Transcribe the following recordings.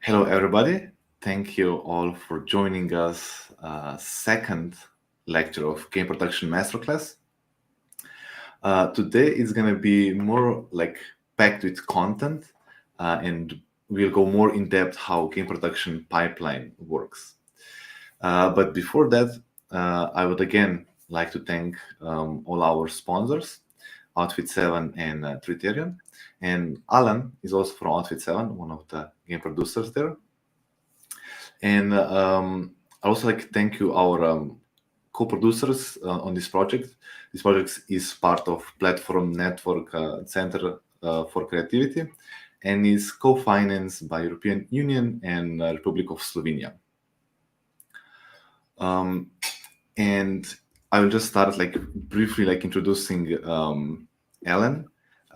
Hello, everybody. Thank you all for joining us. Second lecture of Game Production Masterclass. Today is going to be more like packed with content, and we'll go more in depth how game production pipeline works. But before that, I would again like to thank all our sponsors, Outfit 7 and Criterion. And Allan is also from Outfit 7, one of the game producers there. And I also like to thank you our co-producers on this project. This project is part of Platform Network Center for Creativity and is co-financed by European Union and Republic of Slovenia. And I will just start briefly introducing Allan.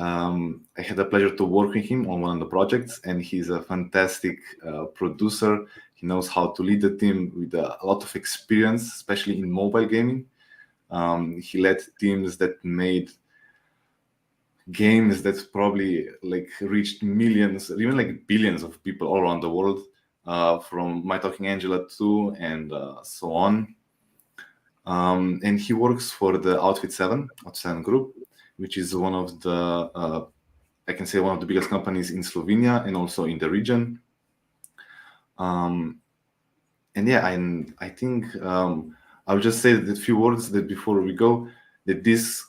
I had the pleasure to work with him on one of the projects, and he's a fantastic producer. He knows how to lead the team with a lot of experience, especially in mobile gaming. He led teams that made games that probably reached millions, even billions of people all around the world, from My Talking Angela 2 and so on. And he works for the Outfit 7 group, which is one of the, I can say one of the biggest companies in Slovenia and also in the region. And yeah, I think I'll just say a few words that before we go, that this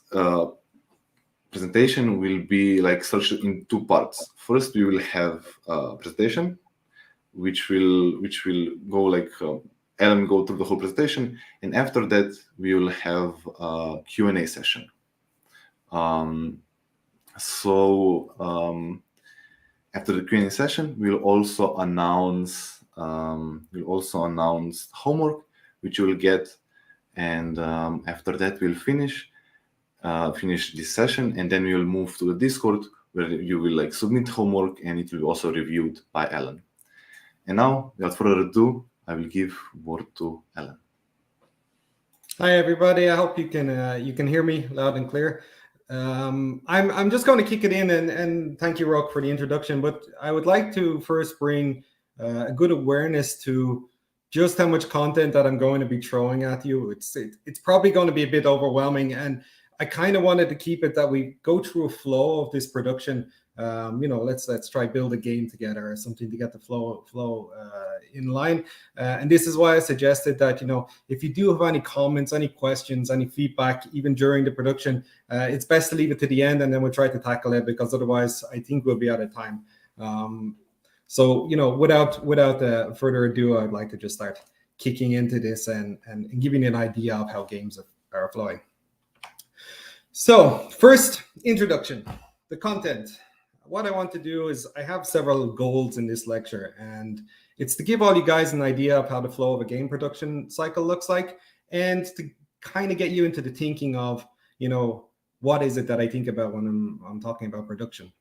presentation will be structured in two parts. First, we will have a presentation, which will go Allan go through the whole presentation, and after that, we will have a Q&A session. After the Q&A session, we'll also announce homework which you will get, and after that we'll finish this session, and then we will move to the Discord where you will submit homework, and it will be also reviewed by Allan. And now, without further ado, I will give word to Allan. Hi everybody. I hope you can hear me loud and clear. I'm just going to kick it in, and thank you, Rock, for the introduction. But I would like to first bring a good awareness to just how much content that I'm going to be throwing at you. It's probably going to be a bit overwhelming, and I kind of wanted to keep it that we go through a flow of this production. Let's try build a game together or something to get the flow in line. And this is why I suggested that, if you do have any comments, any questions, any feedback, even during the production, it's best to leave it to the end, and then we'll try to tackle it, because otherwise I think we'll be out of time. Without further ado, I'd like to just start kicking into this and giving you an idea of how games are flowing. So first, introduction, the content. What I want to do is I have several goals in this lecture, and it's to give all you guys an idea of how the flow of a game production cycle looks like, and to kind of get you into the thinking of, what is it that I think about when I'm talking about production.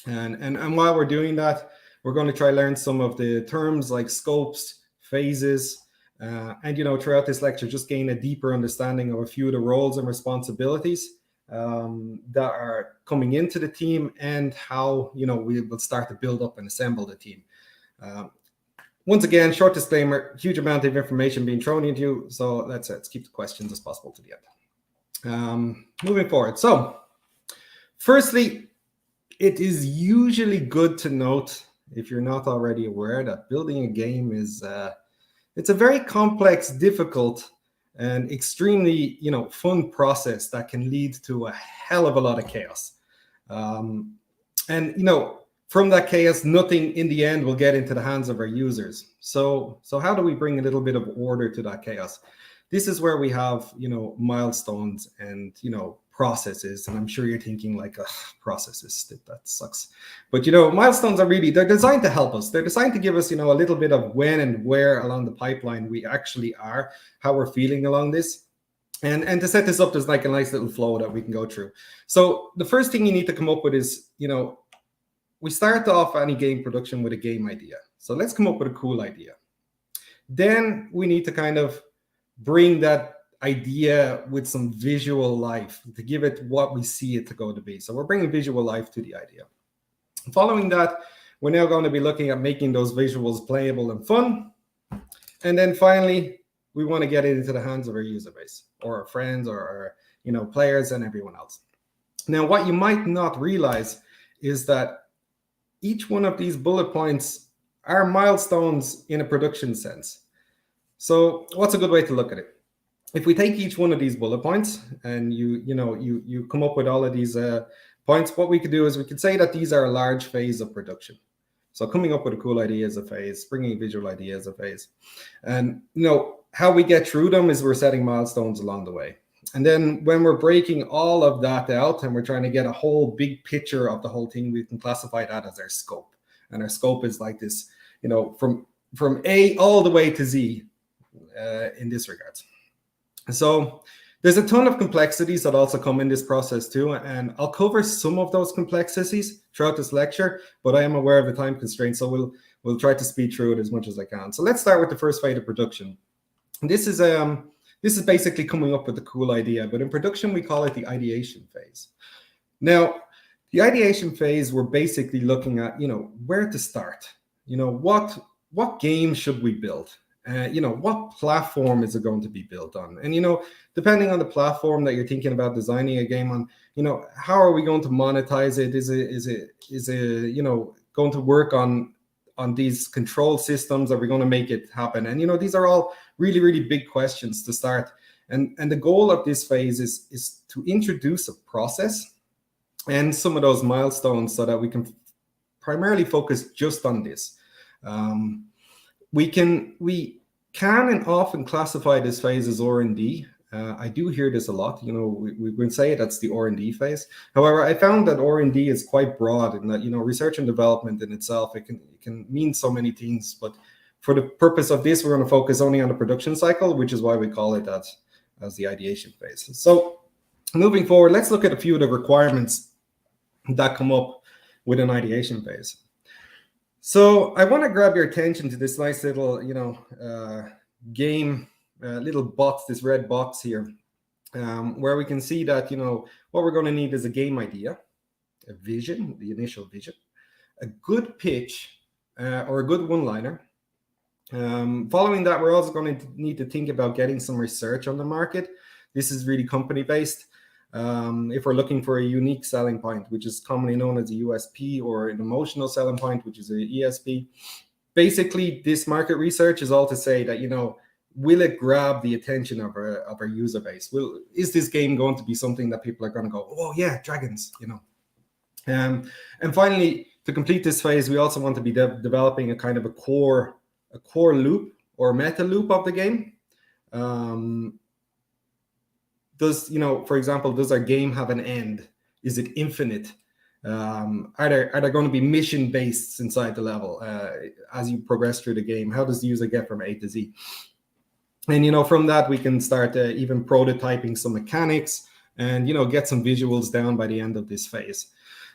And while we're doing that, we're going to try to learn some of the terms like scopes, phases, and throughout this lecture, just gain a deeper understanding of a few of the roles and responsibilities that are coming into the team, and how we will start to build up and assemble the team. Once again, short disclaimer, huge amount of information being thrown at you, so let's keep the questions as possible to the end. Moving forward, so firstly, it is usually good to note, if you're not already aware, that building a game is it's a very complex, difficult, and extremely fun process that can lead to a hell of a lot of chaos. And from that chaos, nothing in the end will get into the hands of our users. So how do we bring a little bit of order to that chaos? This is where we have milestones and processes, and I'm sure you're thinking processes, that sucks. But milestones they're designed to help us. They're designed to give us a little bit of when and where along the pipeline we actually are, how we're feeling along this, and to set this up, there's a nice little flow that we can go through. So the first thing you need to come up with is we start off any game production with a game idea. So let's come up with a cool idea. Then we need to kind of bring that idea with some visual life to give it what we see it to go to be. So we're bringing visual life to the idea. Following that, We're now going to be looking at making those visuals playable and fun. And then finally, we want to get it into the hands of our user base or our friends or our players and everyone else. Now, what you might not realize is that each one of these bullet points are milestones in a production sense. So what's a good way to look at it? If we take each one of these bullet points and you come up with all of these points, what we could do is we could say that these are a large phase of production. So coming up with a cool idea is a phase, bringing a visual idea is a phase. And how we get through them is we're setting milestones along the way. And then when we're breaking all of that out and we're trying to get a whole big picture of the whole thing, we can classify that as our scope. And our scope is like this, from A all the way to Z in this regard. So there's a ton of complexities that also come in this process too, and I'll cover some of those complexities throughout this lecture, but I am aware of the time constraints, so we'll try to speed through it as much as I can. So let's start with the first phase of production. And this is basically coming up with a cool idea, but in production we call it the ideation phase. Now, the ideation phase, we're basically looking at where to start. What game should we build? What platform is it going to be built on? And, depending on the platform that you're thinking about designing a game on, how are we going to monetize it? Is it going to work on these control systems? Are we going to make it happen? And, these are all really, really big questions to start. And the goal of this phase is to introduce a process and some of those milestones so that we can primarily focus just on this. We can and often classify this phase as R&D. I do hear this a lot. We would say that's the R&D phase. However, I found that R&D is quite broad in that, research and development in itself, it can mean so many things. But for the purpose of this, we're going to focus only on the production cycle, which is why we call it that as the ideation phase. So moving forward, let's look at a few of the requirements that come up with an ideation phase. So I want to grab your attention to this nice little, game, little box, this red box here, where we can see that, what we're going to need is a game idea, a vision, the initial vision, a good pitch or a good one-liner. Following that, we're also going to need to think about getting some research on the market. This is really company-based. If we're looking for a unique selling point, which is commonly known as a USP, or an emotional selling point, which is a ESP. Basically, this market research is all to say that, will it grab the attention of our user base? Is this game going to be something that people are going to go, oh yeah, dragons, And finally, to complete this phase, we also want to be developing a kind of a core loop or meta loop of the game. For example, does our game have an end? Is it infinite? Are there going to be mission based inside the level as you progress through the game? How does the user get from A to Z? And from that we can start even prototyping some mechanics and get some visuals down by the end of this phase.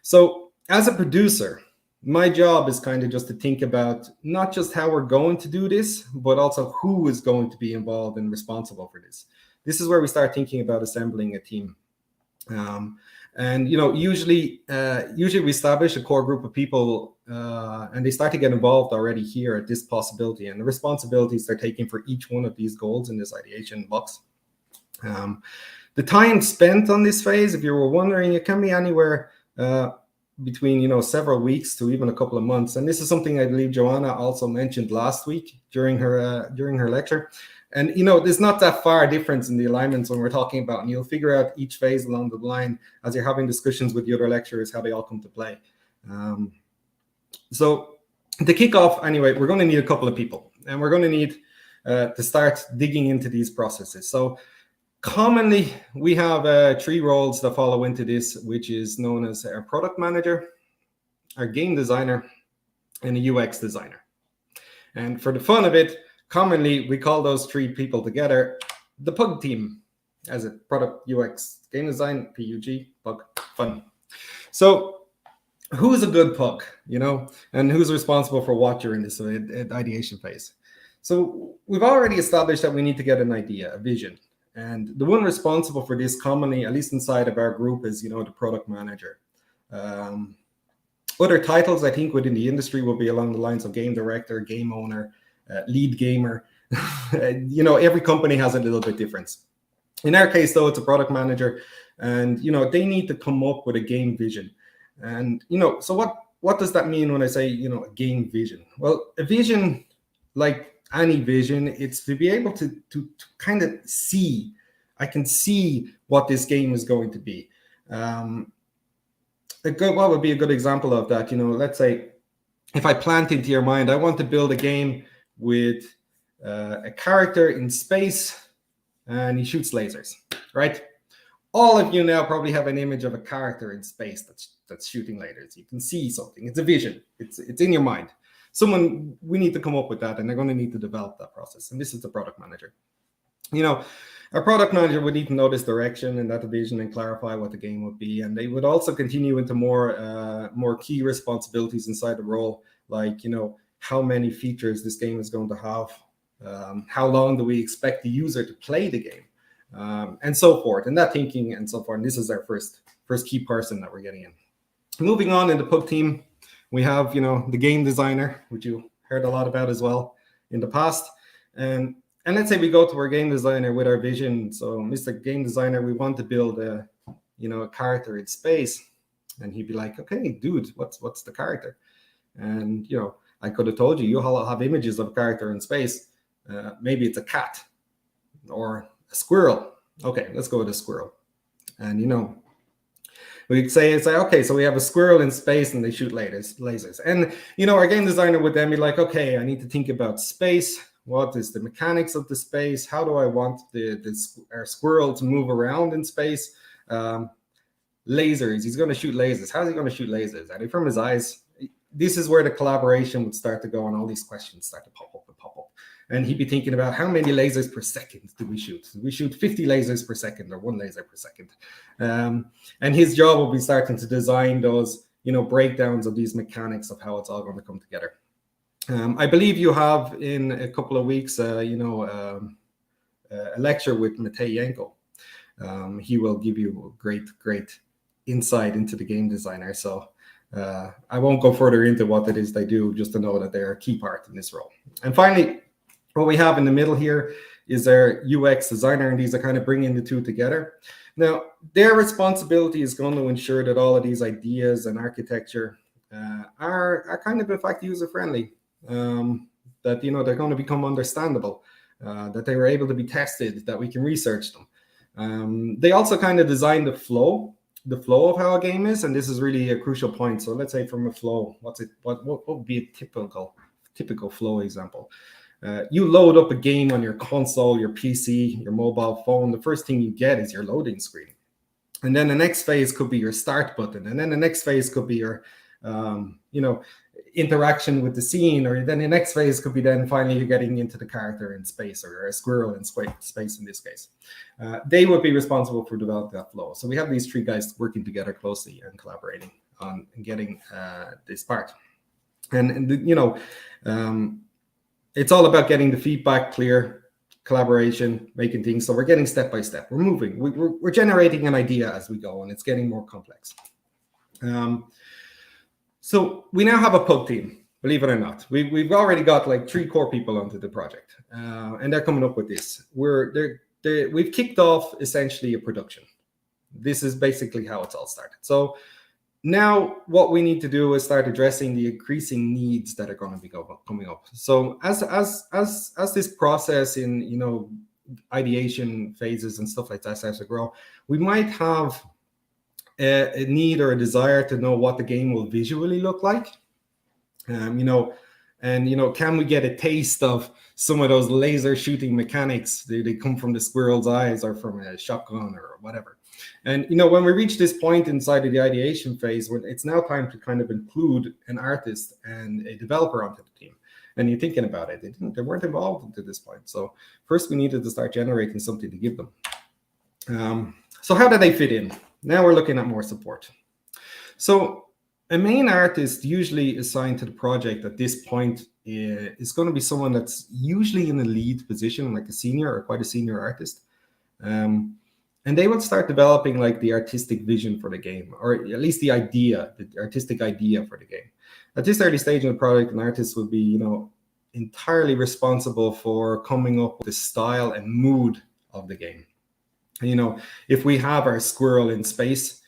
So as a producer, my job is kind of just to think about not just how we're going to do this, but also who is going to be involved and responsible for this. This is where we start thinking about assembling a team. Usually we establish a core group of people and they start to get involved already here at this possibility and the responsibilities they're taking for each one of these goals in this ideation box. The time spent on this phase, if you were wondering, it can be anywhere between several weeks to even a couple of months. And this is something I believe Joanna also mentioned last week during her lecture. And there's not that far difference in the alignments when we're talking about, and you'll figure out each phase along the line as you're having discussions with the other lecturers how they all come to play. So to kick off, anyway, we're going to need a couple of people, and we're going to need to start digging into these processes. So commonly, we have 3 roles that follow into this, which is known as our product manager, our game designer, and a UX designer. And for the fun of it, commonly, we call those 3 people together the PUG team, as a product, UX, game design, PUG, PUG, fun. So who's a good PUG, and who's responsible for what during this ideation phase? So we've already established that we need to get an idea, a vision. And the one responsible for this commonly, at least inside of our group, is, the product manager. Other titles, I think, within the industry will be along the lines of game director, game owner, lead gamer. Every company has a little bit different. In our case, though, it's a product manager, and they need to come up with a game vision. And so what does that mean when I say a game vision? Well, a vision, like any vision, it's to be able to kind of see. I can see what this game is going to be. What would be a good example of that? Let's say if I plant into your mind, I want to build a game with a character in space and he shoots lasers, right? All of you now probably have an image of a character in space that's shooting lasers. You can see something. It's a vision. It's in your mind. We need to come up with that, and they're going to need to develop that process. And this is the product manager. Our product manager would need to know this direction and that vision and clarify what the game would be. And they would also continue into more key responsibilities inside the role, like, how many features this game is going to have, how long do we expect the user to play the game, and so forth, and that thinking and so forth. And this is our first key person that we're getting in. Moving on in the Pug team, we have, the game designer, which you heard a lot about as well in the past. And let's say we go to our game designer with our vision. So, Mr. Game Designer, we want to build a character in space. And he'd be like, okay, dude, what's the character? And, I could have told you, you all have images of a character in space. Maybe it's a cat or a squirrel. Okay, let's go with a squirrel. And, we'd say, okay, so we have a squirrel in space and they shoot lasers. And, our game designer would then be like, okay, I need to think about space. What is the mechanics of the space? How do I want our squirrel to move around in space? Lasers, he's going to shoot lasers. How's he going to shoot lasers? And from his eyes, this is where the collaboration would start to go, and all these questions start to pop up. And he'd be thinking about how many lasers per second do we shoot? Do we shoot 50 lasers per second or 1 laser per second? And his job will be starting to design those, breakdowns of these mechanics of how it's all going to come together. I believe you have in a couple of weeks, a lecture with Matej Jenko. He will give you great insight into the game designer. So I won't go further into what it is they do, just to know that they're a key part in this role. And finally, what we have in the middle here is our UX designer, and these are kind of bringing the two together. Now, their responsibility is going to ensure that all of these ideas and architecture are kind of, in fact, user-friendly. That they're going to become understandable, that they were able to be tested, that we can research them. They also kind of design the flow of how a game is, and this is really a crucial point. So let's say from a flow, what would be a typical flow example? You load up a game on your console, your PC, your mobile phone. The first thing you get is your loading screen, and then the next phase could be your start button, and then the next phase could be your interaction with the scene, or then the next phase could be then finally you're getting into the character in space, or a squirrel in space in this case. They would be responsible for developing that flow. So we have these 3 guys working together closely and collaborating on getting this part. And it's all about getting the feedback clear, collaboration, making things. So we're getting step by step. We're moving. We're generating an idea as we go, and it's getting more complex. So we now have a Pug team, believe it or not. We've already got like 3 core people onto the project, and they're coming up with this. We've kicked off essentially a production. This is basically how it's all started. So now what we need to do is start addressing the increasing needs that are going to be coming up. So as this process in ideation phases and stuff like that starts to grow, we might have a need or a desire to know what the game will visually look like. Can we get a taste of some of those laser shooting mechanics? Do they come from the squirrel's eyes or from a shotgun or whatever? And when we reach this point inside of the ideation phase, when it's now time to kind of include an artist and a developer onto the team, and you're thinking about it, they weren't involved until this point. So first we needed to start generating something to give them. So how do they fit in? Now we're looking at more support. So a main artist usually assigned to the project at this point is going to be someone that's usually in a lead position, like a senior or quite a senior artist. And they would start developing like the artistic vision for the game, or at least the artistic idea for the game. At this early stage in the project, an artist would be, entirely responsible for coming up with the style and mood of the game. If we have our squirrel in space,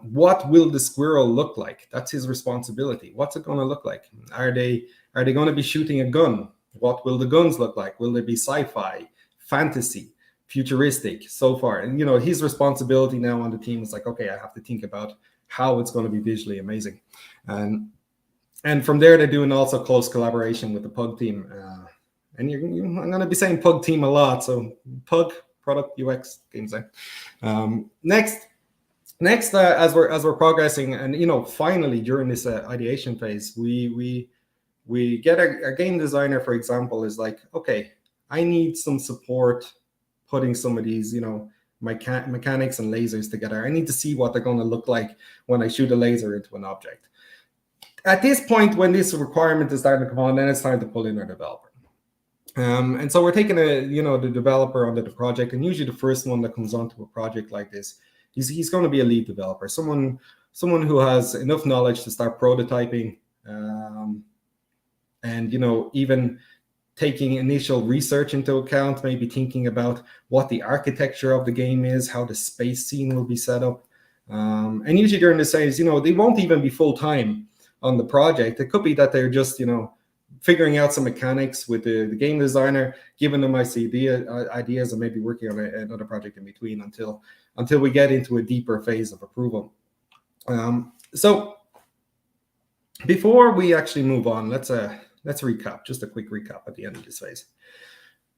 what will the squirrel look like? That's his responsibility. What's it going to look like? Are they going to be shooting a gun? What will the guns look like? Will they be sci-fi, fantasy, futuristic, so far? And his responsibility now on the team is like, okay, I have to think about how it's going to be visually amazing. And from there, they're doing also close collaboration with the Pug team. And I'm going to be saying Pug team a lot. So Pug, product, UX, game design. Next, as we're progressing, and finally during this ideation phase, we get our game designer, for example, is like, okay, I need some support putting some of these, mechanics and lasers together. I need to see what they're going to look like when I shoot a laser into an object. At this point, when this requirement is starting to come on, then it's time to pull in our developer. And so we're taking the developer onto the project, and usually the first one that comes onto a project like this, he's going to be a lead developer, someone who has enough knowledge to start prototyping, and even taking initial research into account, maybe thinking about what the architecture of the game is, how the space scene will be set up. And usually during this phase, they won't even be full-time on the project. It could be that they're just, figuring out some mechanics with the game designer, giving them ideas, and maybe working on another project in between until we get into a deeper phase of approval. So before we actually move on, let's recap, just a quick recap at the end of this phase.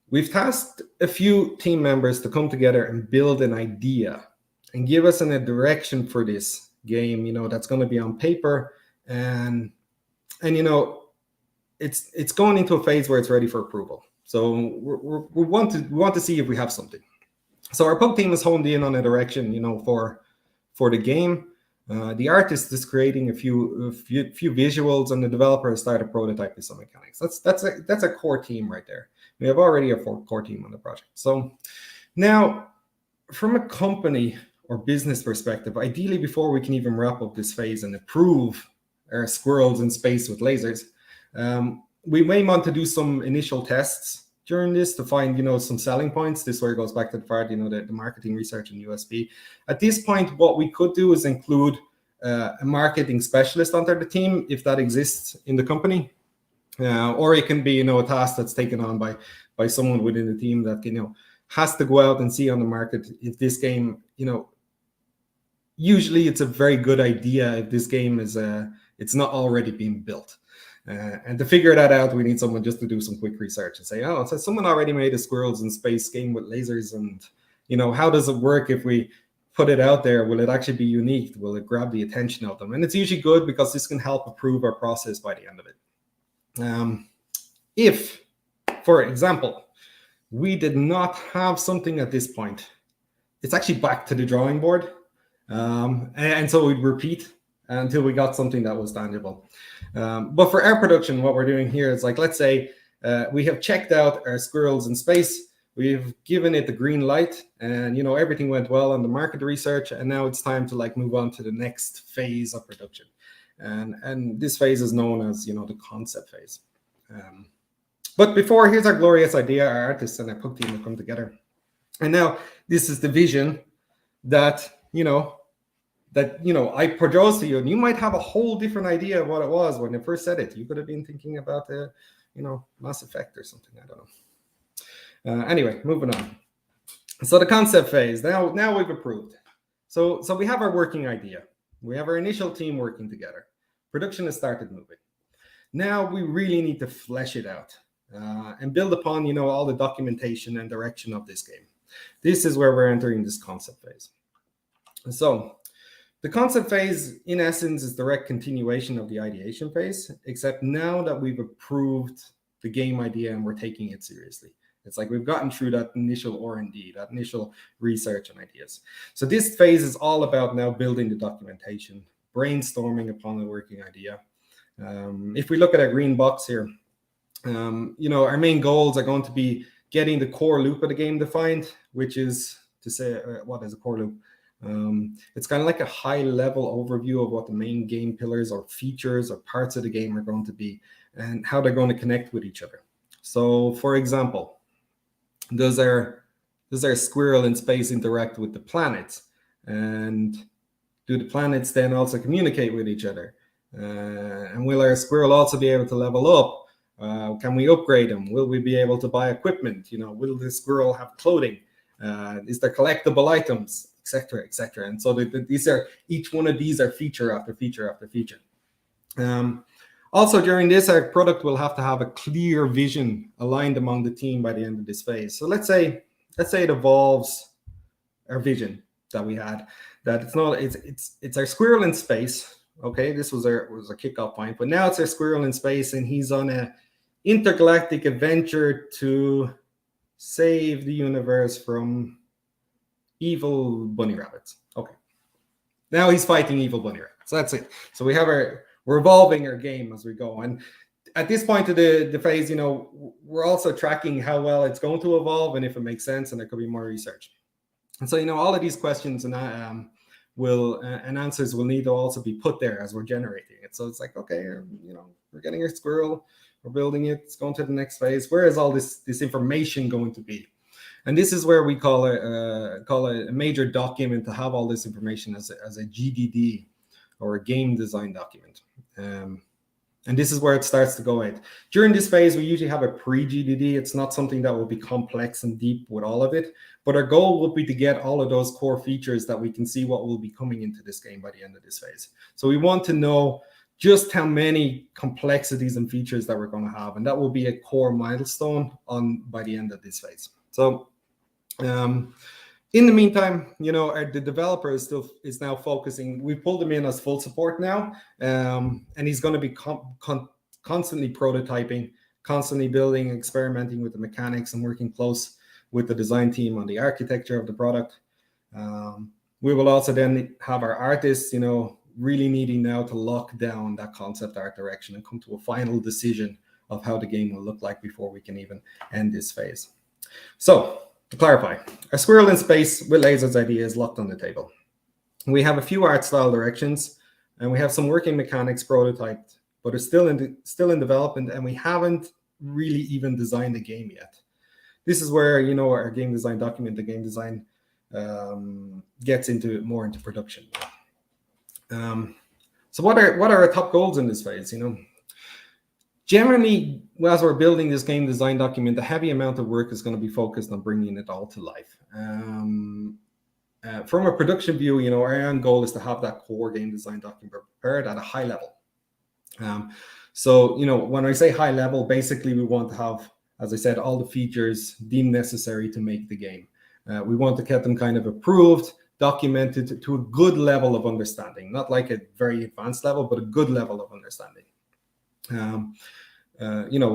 We've tasked a few team members to come together and build an idea and give us a direction for this game, that's going to be on paper, and it's going into a phase where it's ready for approval. So we want to see if we have something. So our Pug team is honed in on a direction, for the game. The artist is creating a few visuals, and the developer has started prototyping some mechanics. That's a core team right there. We have already a core team on the project. So now, from a company or business perspective, ideally before we can even wrap up this phase and approve our squirrels in space with lasers, we may want to do some initial tests during this to find, some selling points. This is where it goes back to the part, the marketing research and USP. At this point, what we could do is include a marketing specialist under the team, if that exists in the company, or it can be, a task that's taken on by someone within the team that, has to go out and see on the market if this game, usually it's a very good idea if this game is it's not already being built. And to figure that out, we need someone just to do some quick research and say, so someone already made a squirrels in space game with lasers, and how does it work if we put it out there? Will it actually be unique? Will it grab the attention of them? And it's usually good because this can help improve our process by the end of it. If, for example, we did not have something at this point, it's actually back to the drawing board. And so we'd repeat until we got something that was tangible. But for our production, what we're doing here is, like, let's say we have checked out our squirrels in space. We've given it the green light, and everything went well on the market research, and now it's time to move on to the next phase of production. And this phase is known as the concept phase. But before, here's our glorious idea. Our artists and our Pug team will come together, and now this is the vision that I proposed to you, and you might have a whole different idea of what it was when I first said it. You could have been thinking about Mass Effect or something. I don't know. Anyway, moving on. So the concept phase. Now we've approved. So we have our working idea. We have our initial team working together. Production has started moving. Now we really need to flesh it out and build upon all the documentation and direction of this game. This is where we're entering this concept phase. So the concept phase, in essence, is direct continuation of the ideation phase, except now that we've approved the game idea and we're taking it seriously. It's like we've gotten through that initial R&D, that initial research and ideas. So this phase is all about now building the documentation, brainstorming upon the working idea. If we look at our green box here, our main goals are going to be getting the core loop of the game defined, which is to say what is a core loop. It's kind of like a high-level overview of what the main game pillars or features or parts of the game are going to be and how they're going to connect with each other. So, for example, does our squirrel in space interact with the planets? And do the planets then also communicate with each other? And will our squirrel also be able to level up? Can we upgrade them? Will we be able to buy equipment? Will the squirrel have clothing? Is there collectible items, etc., etc.? And so each one of these are feature after feature after feature. Also, during this, our product will have to have a clear vision aligned among the team by the end of this phase. So let's say it evolves our vision that we had, that it's our squirrel in space. Okay, this was a kickoff point, but now it's our squirrel in space, and he's on a intergalactic adventure to save the universe from evil bunny rabbits. Okay, now he's fighting evil bunny rabbits. That's it. So we're evolving our game as we go, and at this point of the phase, we're also tracking how well it's going to evolve and if it makes sense, and there could be more research. And so, all of these questions and answers will need to also be put there as we're generating it. So it's like, okay, we're getting our squirrel, we're building it, it's going to the next phase. Where is all this information going to be? And this is where we call it a major document to have all this information as a GDD or a game design document. And this is where it starts to go out. During this phase, we usually have a pre-GDD. It's not something that will be complex and deep with all of it, but our goal will be to get all of those core features that we can see what will be coming into this game by the end of this phase. So we want to know just how many complexities and features that we're going to have, and that will be a core milestone by the end of this phase. So in the meantime, the developer is now focusing. We pulled him in as full support now, and he's going to be constantly prototyping, constantly building, experimenting with the mechanics, and working close with the design team on the architecture of the product. We will also then have our artists, really needing now to lock down that concept art direction and come to a final decision of how the game will look like before we can even end this phase. So, to clarify, our squirrel in space with lasers idea is locked on the table. We have a few art style directions, and we have some working mechanics prototyped, but are still in development, and we haven't really even designed the game yet. This is where our game design document, the game design, gets more into production. So what are our top goals in this phase? Generally, as we're building this game design document, a heavy amount of work is going to be focused on bringing it all to life. From a production view, our end goal is to have that core game design document prepared at a high level. So, when I say high level, basically we want to have, as I said, all the features deemed necessary to make the game. We want to get them kind of approved, documented to a good level of understanding, not like a very advanced level, but a good level of understanding.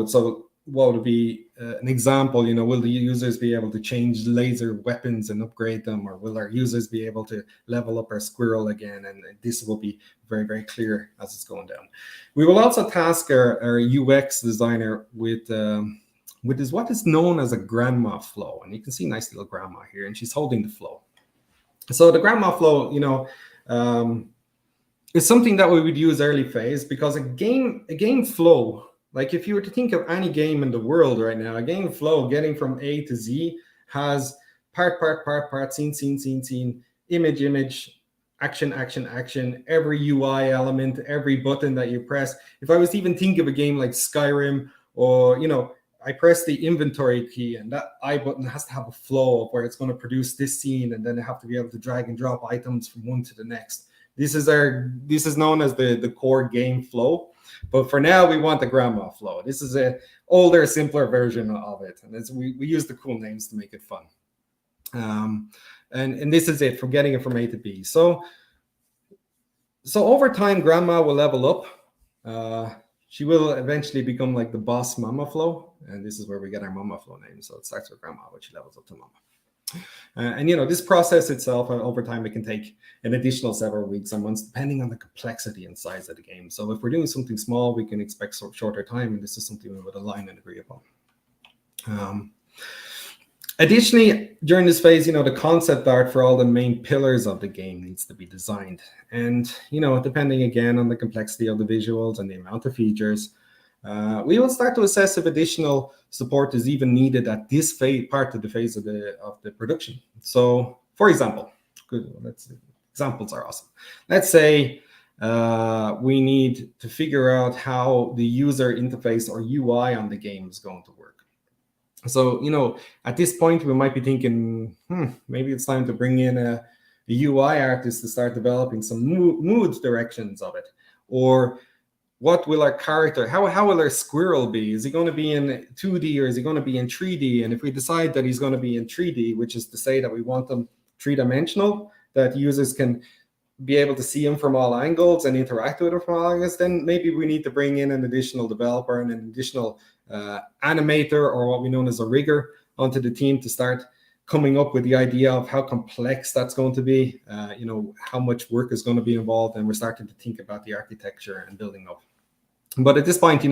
So what would be an example? Will the users be able to change laser weapons and upgrade them, or will our users be able to level up our squirrel again? And this will be very, very clear as it's going down. We will also task our UX designer with this what is known as a grandma flow, and you can see nice little grandma here, and she's holding the flow. So the grandma flow, is something that we would use early phase, because a game flow, like if you were to think of any game in the world right now, a game flow getting from A to Z has part, scene, image, action, every UI element, every button that you press. If I was to even think of a game like Skyrim, or, I press the inventory key, and that I button has to have a flow of where it's going to produce this scene, and then I have to be able to drag and drop items from one to the next. This is known as the core game flow, but for now we want the grandma flow. This is a older, simpler version of it, and we use the cool names to make it fun. And this is it, from getting it from A to B. So over time, grandma will level up. She will eventually become like the boss mama flow, and this is where we get our mama flow name. So it starts with grandma, but she levels up to mama. And this process itself, over time, it can take an additional several weeks and months, depending on the complexity and size of the game. So if we're doing something small, we can expect shorter time, and this is something we would align and agree upon. Additionally, during this phase, the concept art for all the main pillars of the game needs to be designed. And, depending again on the complexity of the visuals and the amount of features, we will start to assess if additional support is even needed at this part of the phase of the production. So, for example, examples are awesome. Let's say we need to figure out how the user interface or UI on the game is going to work. So, at this point, we might be thinking, maybe it's time to bring in a UI artist to start developing some mood directions of it. Or what will our character, how will our squirrel be? Is he going to be in 2D or is he going to be in 3D? And if we decide that he's going to be in 3D, which is to say that we want them three-dimensional, that users can be able to see him from all angles and interact with him from all angles, then maybe we need to bring in an additional developer and an additional animator, or what we know as a rigger, onto the team to start coming up with the idea of how complex that's going to be, how much work is going to be involved, and we're starting to think about the architecture and building up. But at this point,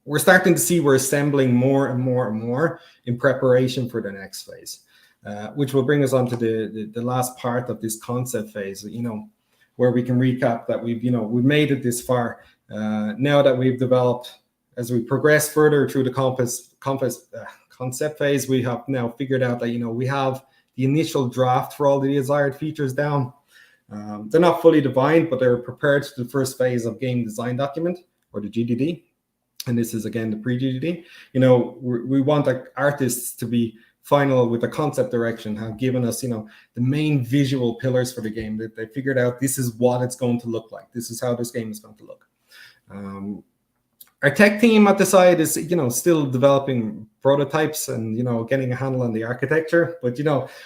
we're starting to see we're assembling more and more and more in preparation for the next phase, which will bring us on to the last part of this concept phase, where we can recap that we've made it this far. Now that we've developed, as we progress further through the concept phase, we have now figured out that we have the initial draft for all the desired features down. They're not fully defined, but they're prepared to the first phase of game design document, or the GDD. And this is again the pre-GDD. We want the artists to be final with the concept direction, have given us the main visual pillars for the game, that they figured out this is what it's going to look like, this is how this game is going to look. Our tech team at the side is still developing prototypes and getting a handle on the architecture, but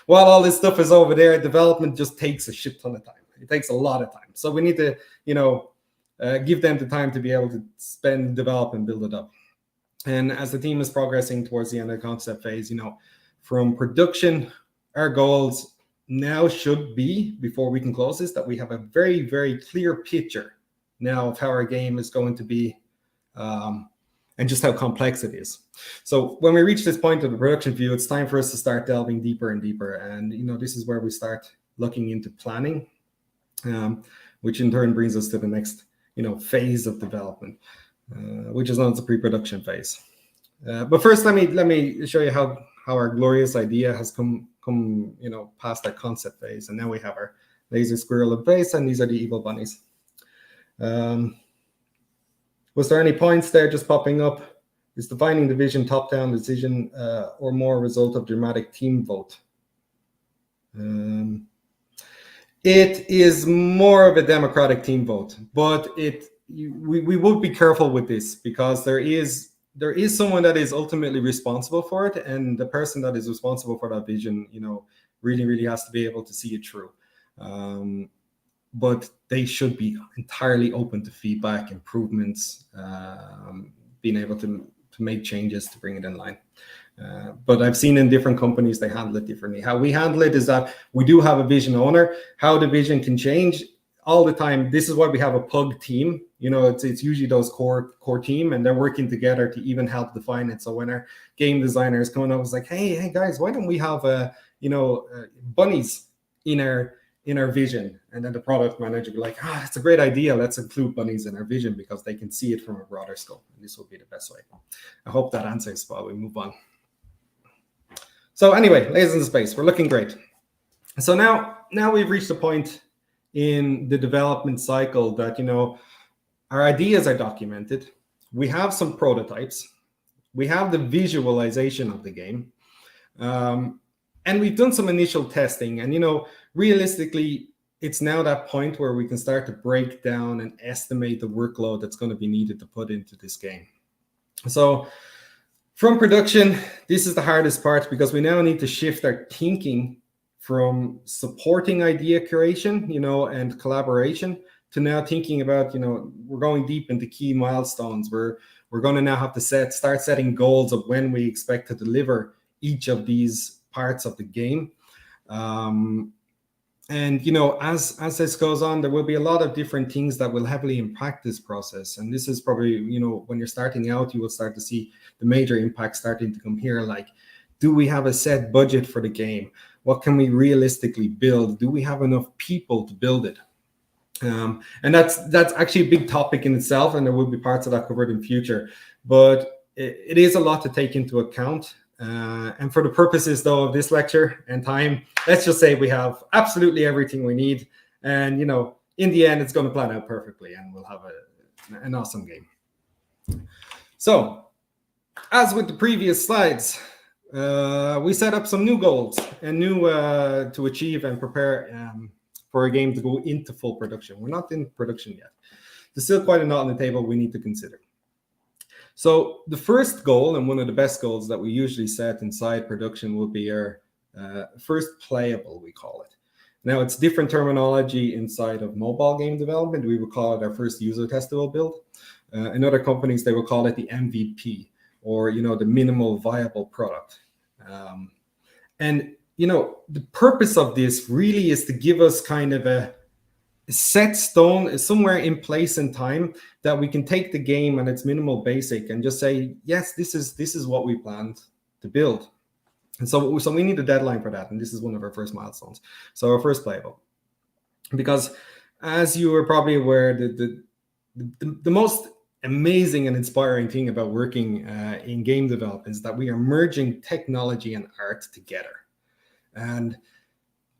while all this stuff is over there, development just takes a shit ton of time. It takes a lot of time, so we need to give them the time to be able to develop and build it up. And as the team is progressing towards the end of the concept phase, from production, our goals now should be, before we can close this, that we have a very, very clear picture now of how our game is going to be, and just how complex it is. So when we reach this point of the production view, it's time for us to start delving deeper and deeper. And this is where we start looking into planning, which in turn brings us to the next phase of development, which is known as the pre-production phase. But first, let me show you how our glorious idea has come past that concept phase, and now we have our laser squirrel in place, and these are the evil bunnies. Was there any points there just popping up? Is defining the vision top-down decision or more a result of dramatic team vote? It is more of a democratic team vote, but we would be careful with this, because there is someone that is ultimately responsible for it, and the person that is responsible for that vision, really, really has to be able to see it through. But they should be entirely open to feedback, improvements, being able to make changes to bring it in line. But I've seen in different companies, they handle it differently. How we handle it is that we do have a vision owner. How the vision can change all the time. This is why we have a pug team. It's usually those core team, and they're working together to even help define it. So when our game designer is coming up, it's like, hey guys, why don't we have bunnies in our vision? And then the product manager will be like, it's a great idea. Let's include bunnies in our vision, because they can see it from a broader scope. And this will be the best way. I hope that answers while we move on. So anyway, lasers in space, we're looking great. So now we've reached a point in the development cycle that, our ideas are documented. We have some prototypes. We have the visualization of the game. And we've done some initial testing. And, realistically, it's now that point where we can start to break down and estimate the workload that's going to be needed to put into this game. So from production, this is the hardest part, because we now need to shift our thinking from supporting idea creation, and collaboration, to now thinking about, we're going deep into key milestones. We're going to now have to start setting goals of when we expect to deliver each of these parts of the game. And, as this goes on, there will be a lot of different things that will heavily impact this process. And this is probably, when you're starting out, you will start to see the major impacts starting to come here, like Do we have a set budget for the game? What can we realistically build? Do we have enough people to build it? And that's actually a big topic in itself, and there will be parts of that covered in future. But it is a lot to take into account. And for the purposes, though, of this lecture and time, let's just say we have absolutely everything we need. And, in the end, it's going to plan out perfectly, and we'll have an awesome game. So, as with the previous slides, we set up some new goals and new to achieve and prepare for a game to go into full production. We're not in production yet. There's still quite a lot on the table we need to consider. So the first goal, and one of the best goals that we usually set inside production, will be our first playable, we call it. Now, it's different terminology inside of mobile game development. We would call it our first user testable build. In other companies, they will call it the MVP, or the minimal viable product. And the purpose of this really is to give us kind of a set stone somewhere in place and time that we can take the game and its minimal basic and just say, yes, this is what we planned to build. And so we need a deadline for that, and this is one of our first milestones. So our first playable, because as you are probably aware, the most amazing and inspiring thing about working in game development is that we are merging technology and art together. And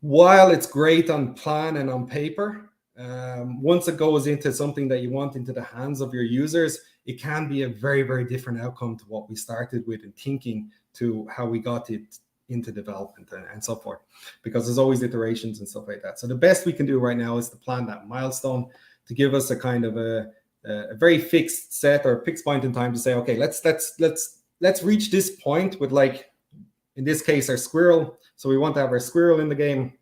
while it's great on plan and on paper, once it goes into something that you want into the hands of your users, it can be a very, very different outcome to what we started with in thinking to how we got it into development and so forth, because there's always iterations and stuff like that. So the best we can do right now is to plan that milestone to give us a kind of a very fixed set or fixed point in time to say, okay, let's reach this point with, like, in this case, our squirrel. So we want to have our squirrel in the game.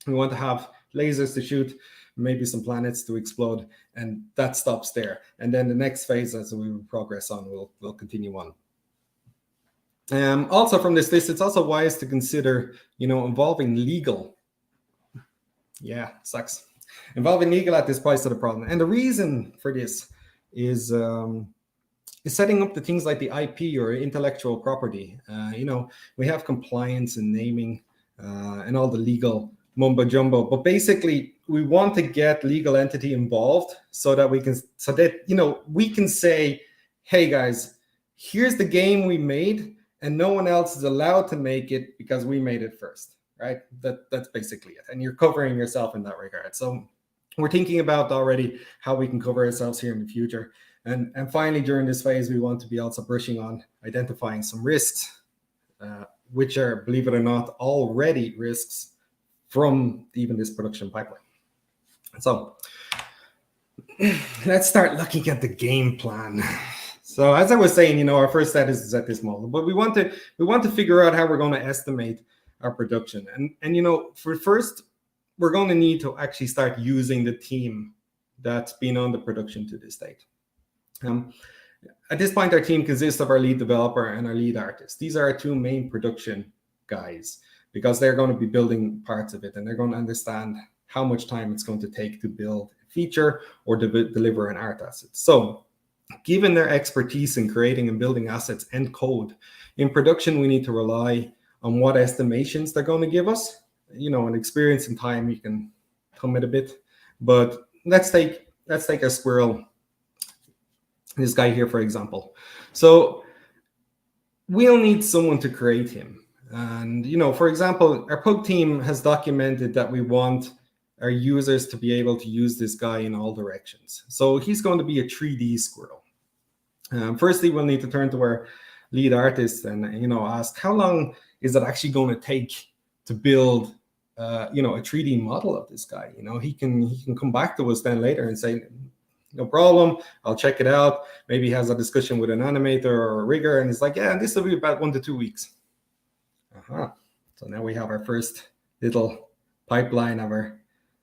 We want to have lasers to shoot, maybe some planets to explode, and that stops there. And then the next phase, as we progress on, we'll continue on. Also from this list, it's also wise to consider, involving legal. Yeah, sucks. Involving legal at this price of the problem. And the reason for this is setting up the things like the IP or intellectual property. We have compliance and naming and all the legal mumbo jumbo, but basically we want to get legal entity involved so that we can say, hey guys, here's the game we made, and no one else is allowed to make it because we made it first, right? That's basically it. And you're covering yourself in that regard. So we're thinking about already how we can cover ourselves here in the future. And finally, during this phase, we want to be also brushing on identifying some risks, which are, believe it or not, already risks from even this production pipeline. So let's start looking at the game plan. So as I was saying, our first status is at this model, but we want to figure out how we're going to estimate our production. And for first, we're going to need to actually start using the team that's been on the production to this date. At this point, our team consists of our lead developer and our lead artist. These are our two main production guys, because they're going to be building parts of it, and they're going to understand how much time it's going to take to build a feature or to deliver an art asset. So given their expertise in creating and building assets and code, in production, we need to rely on what estimations they're going to give us. An experience in time, you can commit a bit, but let's take a squirrel, this guy here, for example. So we'll need someone to create him. And, for example, our Pug team has documented that we want our users to be able to use this guy in all directions. So he's going to be a 3D squirrel. Firstly, we'll need to turn to our lead artist and, ask how long is it actually going to take to build, a 3D model of this guy. He can come back to us then later and say, no problem, I'll check it out. Maybe he has a discussion with an animator or a rigger, and it's like, yeah, this will be about 1 to 2 weeks. So now we have our first little pipeline of our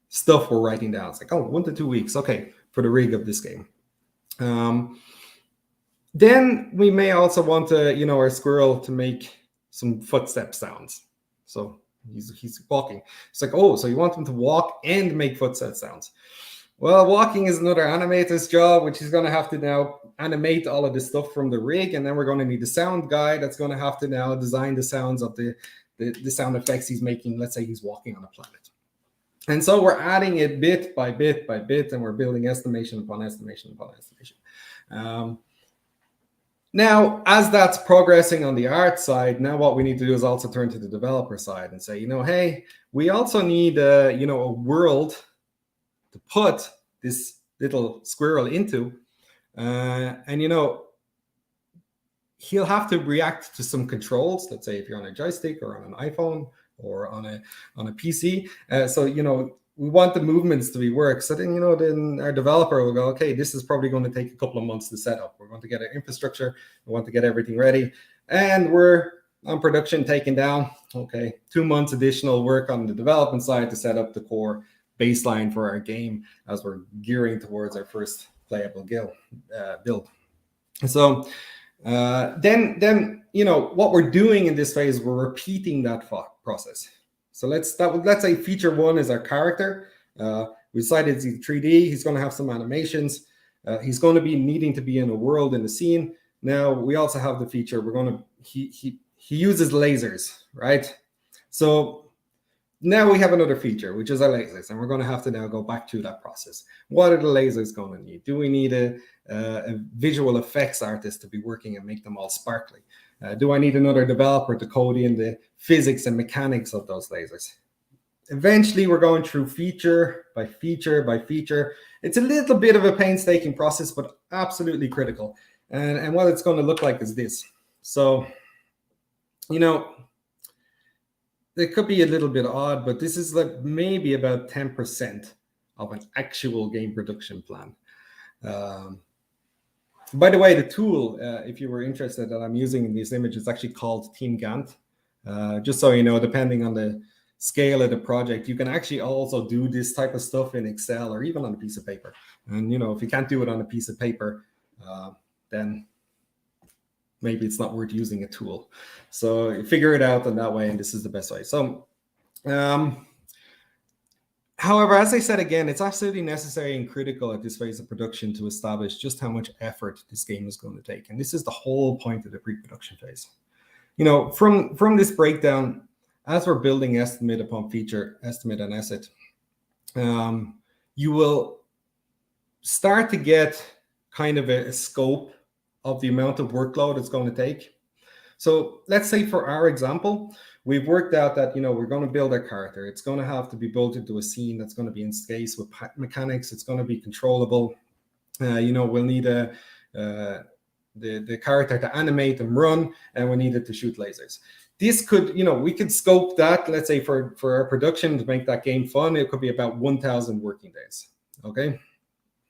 stuff we're writing down. It's like, 1 to 2 weeks, okay, for the rig of this game. Then we may also want to, our squirrel to make some footstep sounds. So he's walking. It's like, so you want him to walk and make footstep sounds. Well, walking is another animator's job, which is going to have to now animate all of the stuff from the rig. And then we're going to need a sound guy that's going to have to now design the sounds of the sound effects he's making. Let's say he's walking on a planet. And so we're adding it bit by bit by bit, and we're building estimation upon estimation upon estimation. Now, as that's progressing on the art side, now what we need to do is also turn to the developer side and say, hey, we also need a world to put this little squirrel into, and he'll have to react to some controls. Let's say if you're on a joystick or on an iPhone or on a PC. So we want the movements to be work. So then then our developer will go, okay, this is probably going to take a couple of months to set up. We're going to get our infrastructure. We want to get everything ready, and we're on production taking down 2 months additional work on the development side to set up the core baseline for our game as we're gearing towards our first playable build. So then what we're doing in this phase, we're repeating that process. So let's say feature one is our character. We decided it's 3D. He's going to have some animations. He's going to be needing to be in a world, in the scene. Now we also have the feature. He uses lasers, right? So now we have another feature, which is our lasers, and we're going to have to now go back to that process. What are the lasers going to need? Do we need a visual effects artist to be working and make them all sparkly? Do I need another developer to code in the physics and mechanics of those lasers? Eventually, we're going through feature by feature by feature. It's a little bit of a painstaking process, but absolutely critical. And what it's going to look like is this. So, it could be a little bit odd, but this is like maybe about 10% of an actual game production plan. By the way, the tool, if you were interested, that I'm using in these images is actually called Team Gantt. Just so you know, depending on the scale of the project, you can actually also do this type of stuff in Excel or even on a piece of paper. And, if you can't do it on a piece of paper, then maybe it's not worth using a tool. So you figure it out in that way, and this is the best way. So, however, as I said again, it's absolutely necessary and critical at this phase of production to establish just how much effort this game is going to take. And this is the whole point of the pre-production phase. From this breakdown, as we're building estimate upon feature, estimate and asset, you will start to get kind of a scope of the amount of workload it's going to take. So let's say for our example, we've worked out that, we're going to build our character. It's going to have to be built into a scene that's going to be in space with mechanics. It's going to be controllable. We'll need the character to animate and run, and we need it to shoot lasers. This could, we could scope that, let's say for our production to make that game fun, it could be about 1,000 working days. Okay.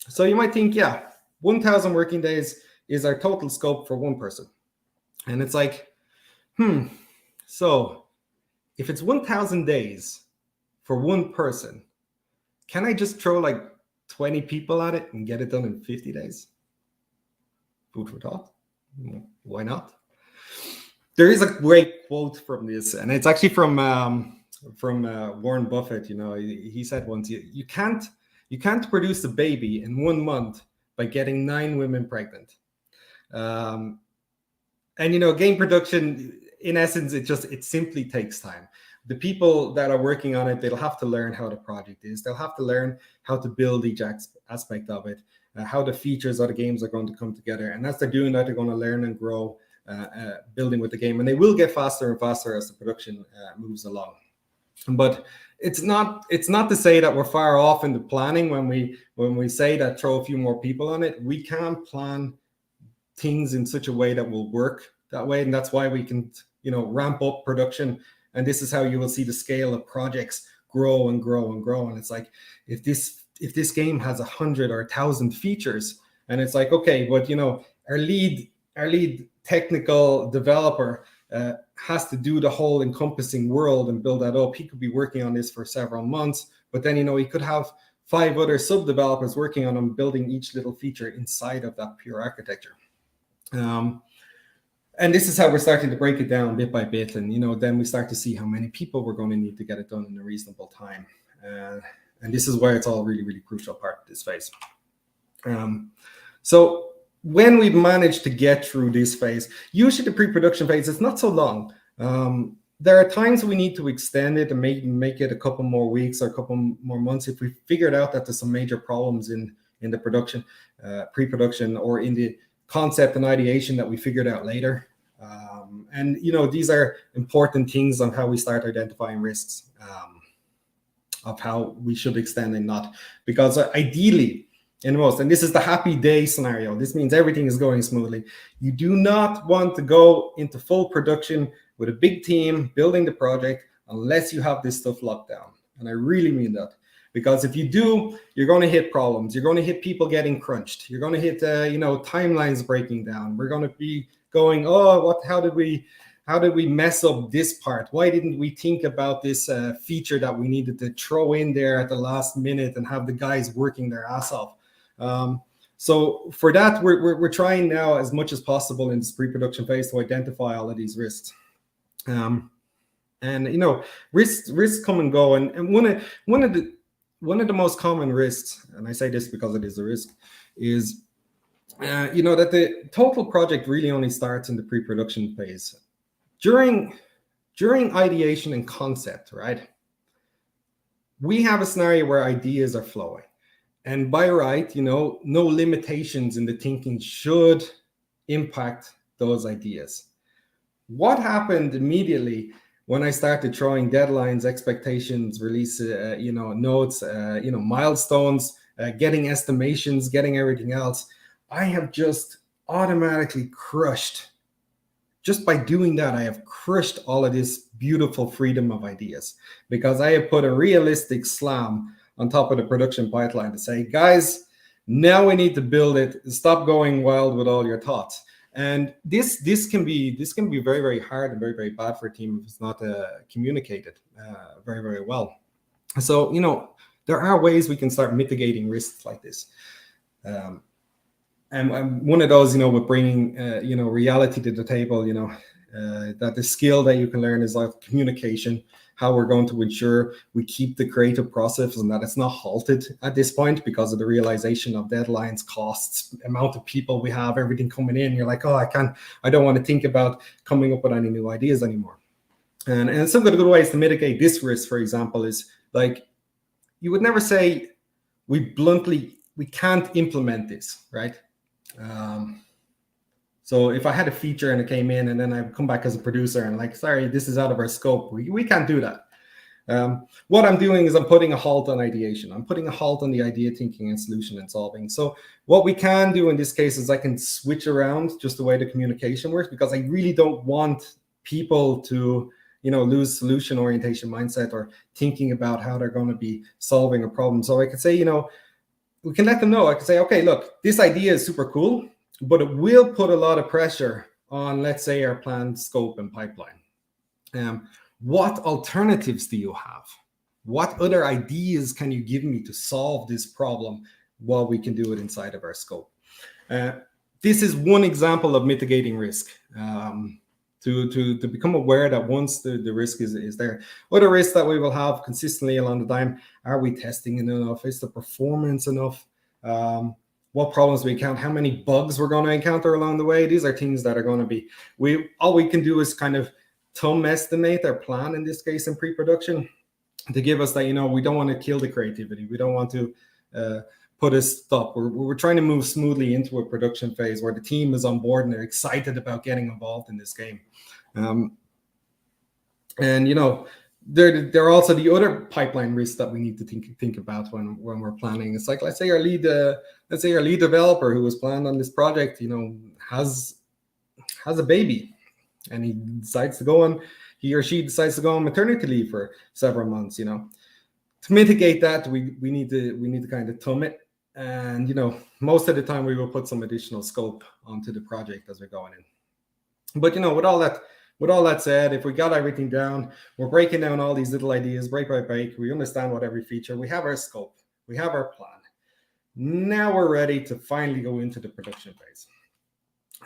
So you might think, 1,000 working days is our total scope for one person. And it's like, so if it's 1,000 days for one person, can I just throw like 20 people at it and get it done in 50 days? Food for thought. Why not? There is a great quote from this, and it's actually from Warren Buffett. He said once, you can't produce a baby in 1 month by getting 9 women pregnant. And game production, in essence, it simply takes time. The people that are working on it, they'll have to learn how the project is. They'll have to learn how to build each aspect of it, how the features of the games are going to come together. And as they're doing that, they're going to learn and grow, building with the game. And they will get faster and faster as the production moves along. But it's not to say that we're far off in the planning when we say that throw a few more people on it. We can plan things in such a way that will work that way, and that's why we can ramp up production. And this is how you will see the scale of projects grow and grow and grow. And it's like, if this game has 100 or 1,000 features, and it's like, okay, but our lead technical developer has to do the whole encompassing world and build that up. He could be working on this for several months, but then he could have 5 other sub developers working on them, building each little feature inside of that pure architecture. And this is how we're starting to break it down bit by bit. And, then we start to see how many people we're going to need to get it done in a reasonable time. And this is why it's all really, really crucial part of this phase. So when we've managed to get through this phase, usually the pre-production phase is not so long. There are times we need to extend it and make it a couple more weeks or a couple more months if we figured out that there's some major problems in the production, pre-production, or in the concept and ideation that we figured out later. And these are important things on how we start identifying risks, of how we should extend and not. Because ideally, and this is the happy day scenario. This means everything is going smoothly. You do not want to go into full production with a big team building the project unless you have this stuff locked down. And I really mean that. Because if you do, you're going to hit problems. You're going to hit people getting crunched. You're going to hit, timelines breaking down. We're going to be going, how did we mess up this part? Why didn't we think about this feature that we needed to throw in there at the last minute and have the guys working their ass off? So for that, we're trying now as much as possible in this pre-production phase to identify all of these risks. Risks come and go. And one of the most common risks, and I say this because it is a risk, is that the total project really only starts in the pre-production phase. During ideation and concept, right? We have a scenario where ideas are flowing. And by right, no limitations in the thinking should impact those ideas. What happened immediately when I started throwing deadlines, expectations, release, notes, milestones, getting estimations, getting everything else, I have just automatically crushed. Just by doing that, I have crushed all of this beautiful freedom of ideas, because I have put a realistic slam on top of the production pipeline to say, guys, now we need to build it. Stop going wild with all your thoughts. And this can be very, very hard and very, very bad for a team if it's not communicated very, very well. So there are ways we can start mitigating risks like this. And one of those, with bringing reality to the table, that the skill that you can learn is like communication, how we're going to ensure we keep the creative process and that it's not halted at this point because of the realization of deadlines, costs, amount of people we have, everything coming in. You're like, I don't want to think about coming up with any new ideas anymore. And some of the good ways to mitigate this risk, for example, is like, you would never say we can't implement this, right? So if I had a feature and it came in and then I come back as a producer and like, sorry, this is out of our scope, we can't do that. What I'm doing is I'm putting a halt on ideation. I'm putting a halt on the idea thinking and solution and solving. So what we can do in this case is I can switch around just the way the communication works, because I really don't want people to lose solution orientation mindset or thinking about how they're going to be solving a problem. So I could say, we can let them know. I can say, okay, look, this idea is super cool, but it will put a lot of pressure on, let's say, our planned scope and pipeline. What alternatives do you have? What other ideas can you give me to solve this problem while we can do it inside of our scope? This is one example of mitigating risk. To become aware that once the risk is there. Other risks that we will have consistently along the time: are we testing enough? Is the performance enough? What problems we encounter? How many bugs we're going to encounter along the way? These are things that are going to be, all we can do is kind of thumb estimate our plan, in this case in pre-production, to give us that, we don't want to kill the creativity. We don't want to put a stop. We're trying to move smoothly into a production phase where the team is on board and they're excited about getting involved in this game. There are also the other pipeline risks that we need to think about when we're planning. It's like, let's say our lead developer who was planned on this project, has a baby, and he or she decides to go on maternity leave for several months. To mitigate that, we need to kind of thumb it. And most of the time we will put some additional scope onto the project as we're going in. But with all that said, if we got everything down, we're breaking down all these little ideas break by break. We understand what every feature. We have our scope. We have our plan. Now we're ready to finally go into the production phase.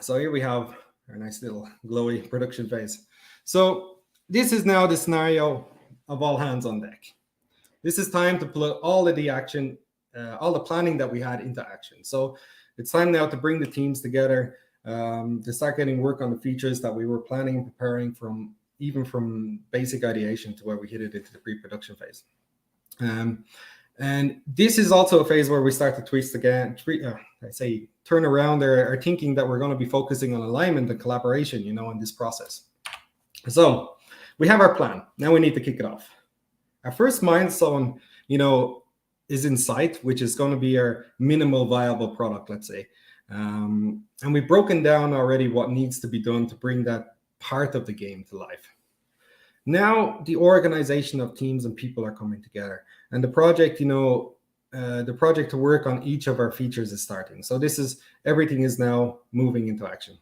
So here we have our nice little glowy production phase. So this is now the scenario of all hands on deck. this is time to put all of the action, all the planning that we had into action. So it's time now to bring the teams together, to start getting work on the features that we were planning and preparing from basic ideation to where we hit it into the pre-production phase. And this is also a phase where we start to turn around our thinking that we're going to be focusing on alignment and collaboration, in this process. So we have our plan. Now we need to kick it off. Our first milestone, is in sight, which is going to be our minimal viable product, let's say. And we've broken down already what needs to be done to bring that part of the game to life. Now the organization of teams and people are coming together, and the project, the project to work on each of our features is starting. So everything is now moving into action.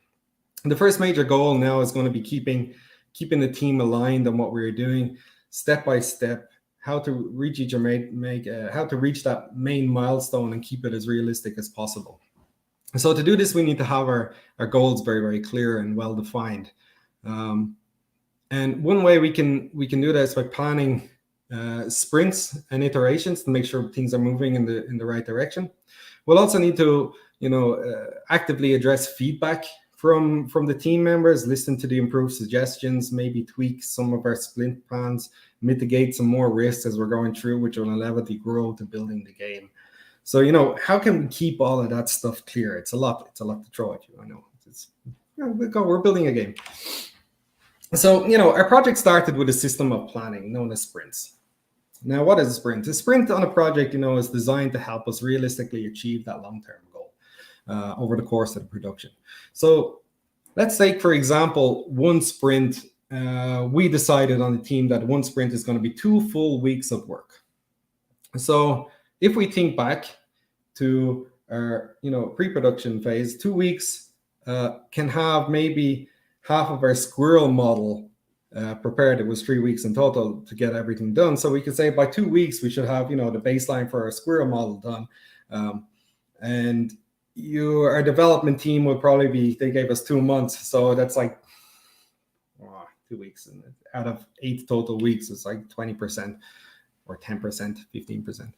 And the first major goal now is going to be keeping the team aligned on what we're doing, step by step, how to reach how to reach that main milestone and keep it as realistic as possible. So to do this, we need to have our goals very, very clear and well defined. And one way we can do that is by planning sprints and iterations to make sure things are moving in the right direction. We'll also need to actively address feedback from the team members, listen to the improved suggestions, maybe tweak some of our sprint plans, mitigate some more risks as we're going through, which will allow it to grow to building the game. So, how can we keep all of that stuff clear? It's a lot to throw at you. I know. We're building a game. So, our project started with a system of planning known as sprints. Now, what is a sprint? A sprint on a project, is designed to help us realistically achieve that long-term goal over the course of the production. So let's take, for example, one sprint. We decided on the team that one sprint is going to be 2 full weeks of work. So if we think back to our, pre-production phase, 2 weeks can have maybe half of our squirrel model prepared. It was 3 weeks in total to get everything done. So we could say by 2 weeks, we should have, the baseline for our squirrel model done. And our development team would probably they gave us 2 months. So that's like 2 weeks. And out of 8 total weeks, it's like 20% or 10%, 15%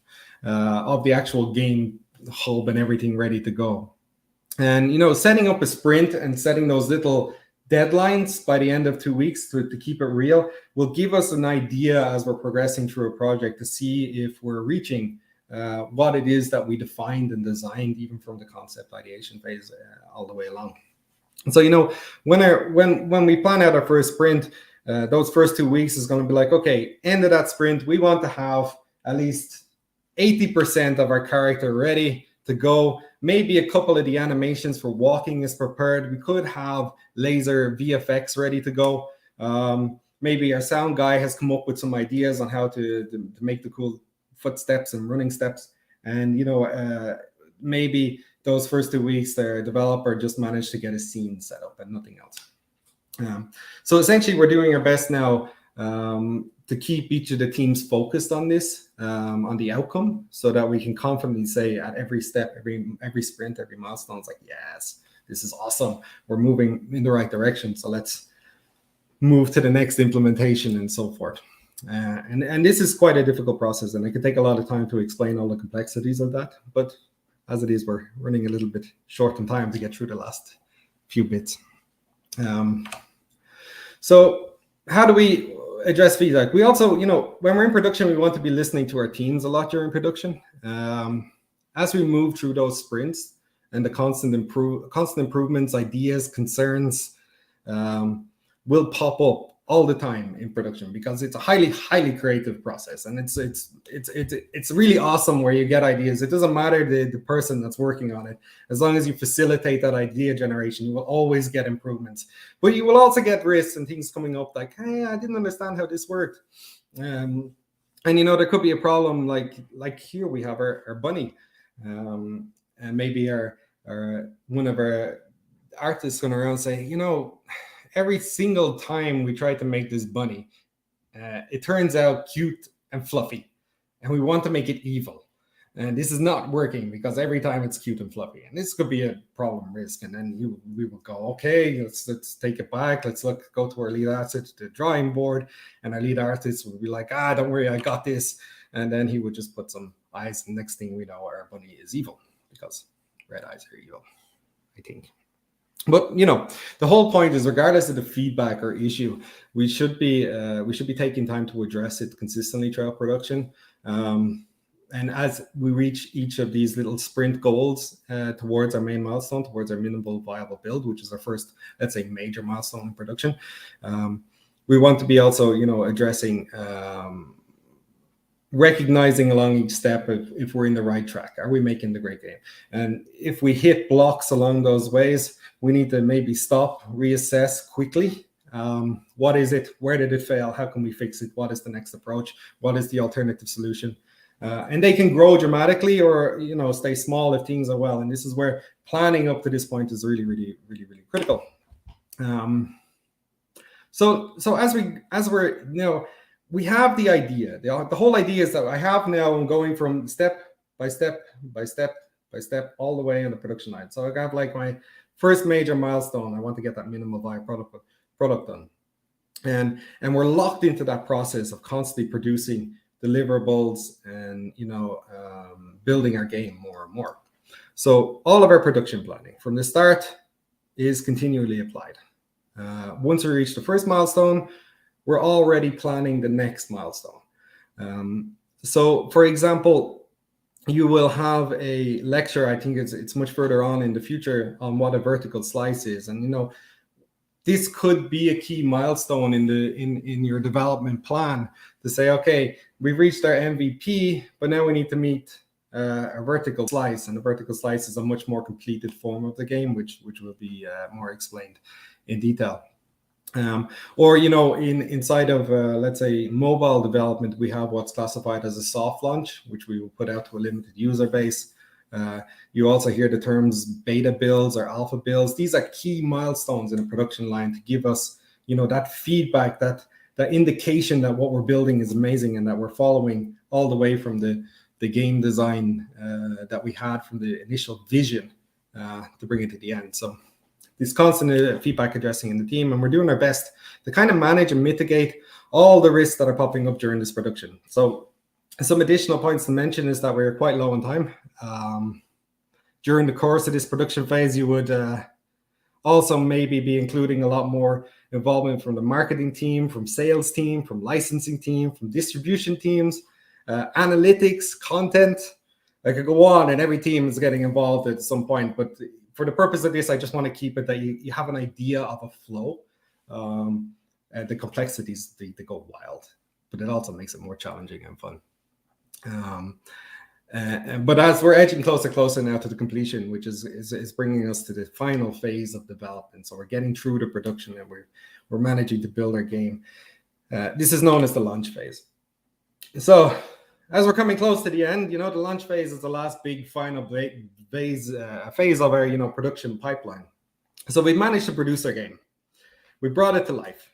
of the actual game hub and everything ready to go. And, setting up a sprint and setting those little deadlines by the end of 2 weeks to keep it real will give us an idea as we're progressing through a project to see if we're reaching what it is that we defined and designed, even from the concept ideation phase all the way along. And so, when we plan out our first sprint, those first 2 weeks is going to be like, okay, end of that sprint, we want to have at least 80% of our character ready to go. Maybe a couple of the animations for walking is prepared. We could have laser VFX ready to go. Maybe our sound guy has come up with some ideas on how to make the cool footsteps and running steps. And, maybe those first 2 weeks, their developer just managed to get a scene set up and nothing else. So essentially, we're doing our best now to keep each of the teams focused on this, on the outcome, so that we can confidently say at every step, every sprint, every milestone, it's like, yes, this is awesome. We're moving in the right direction. So let's move to the next implementation and so forth. And this is quite a difficult process, and it could take a lot of time to explain all the complexities of that. But as it is, we're running a little bit short on time to get through the last few bits. So how do we address feedback? We also, when we're in production, we want to be listening to our teams a lot during production. As we move through those sprints and the constant improvements, ideas, concerns will pop up all the time in production, because it's a highly creative process, and it's really awesome where you get ideas. It doesn't matter the person that's working on it, as long as you facilitate that idea generation, you will always get improvements. But you will also get risks and things coming up like, hey, I didn't understand how this worked, and there could be a problem like here we have our bunny, and maybe our one of our artists going around saying, every single time we try to make this bunny, it turns out cute and fluffy, and we want to make it evil. And this is not working because every time it's cute and fluffy. And this could be a problem risk. And then we will go, okay, let's take it back. Let's go to our lead artist, the drawing board, and our lead artist will be like, don't worry, I got this. and then he would just put some eyes, and next thing we know, our bunny is evil, because red eyes are evil, I think. But the whole point is, regardless of the feedback or issue, we should be taking time to address it consistently throughout production. And as we reach each of these little sprint goals towards our main milestone, towards our minimal viable build, which is our first, let's say, major milestone in production, we want to be also, addressing, recognizing along each step if we're in the right track. Are we making the great game? And if we hit blocks along those ways, we need to maybe stop, reassess quickly. What is it? Where did it fail? How can we fix it? What is the next approach? What is the alternative solution? And they can grow dramatically, or stay small if things are well. And this is where planning up to this point is really, really, really, really critical. So as we're we have the idea. The whole idea is that I have now, I'm going from step by step by step by step all the way on the production line. So I got like my first major milestone. I want to get that minimal viable product done, and we're locked into that process of constantly producing deliverables and building our game more and more. So all of our production planning from the start is continually applied. Once we reach the first milestone, we're already planning the next milestone. So for example, you will have a lecture, I think it's much further on in the future, on what a vertical slice is. And this could be a key milestone in your development plan, to say, okay, we've reached our MVP, but now we need to meet a vertical slice, and the vertical slice is a much more completed form of the game, which will be more explained in detail. Or inside of let's say mobile development, we have what's classified as a soft launch, which we will put out to a limited user base. You also hear the terms beta builds or alpha builds. These are key milestones in a production line to give us, that feedback, that indication that what we're building is amazing, and that we're following all the way from the game design that we had from the initial vision to bring it to the end. So this constant feedback addressing in the team, and we're doing our best to kind of manage and mitigate all the risks that are popping up during this production. So some additional points to mention is that we're quite low on time. During the course of this production phase, you would also maybe be including a lot more involvement from the marketing team, from sales team, from licensing team, from distribution teams, analytics, content. I could go on, and every team is getting involved at some point. But for the purpose of this, I just want to keep it that you have an idea of a flow. The complexities, they go wild, but it also makes it more challenging and fun. But as we're edging closer now to the completion, which is bringing us to the final phase of development, so we're getting through the production, and we're managing to build our game. This is known as the launch phase. So as we're coming close to the end, the launch phase is the last big final phase of our production pipeline. So we've managed to produce our game. We brought it to life.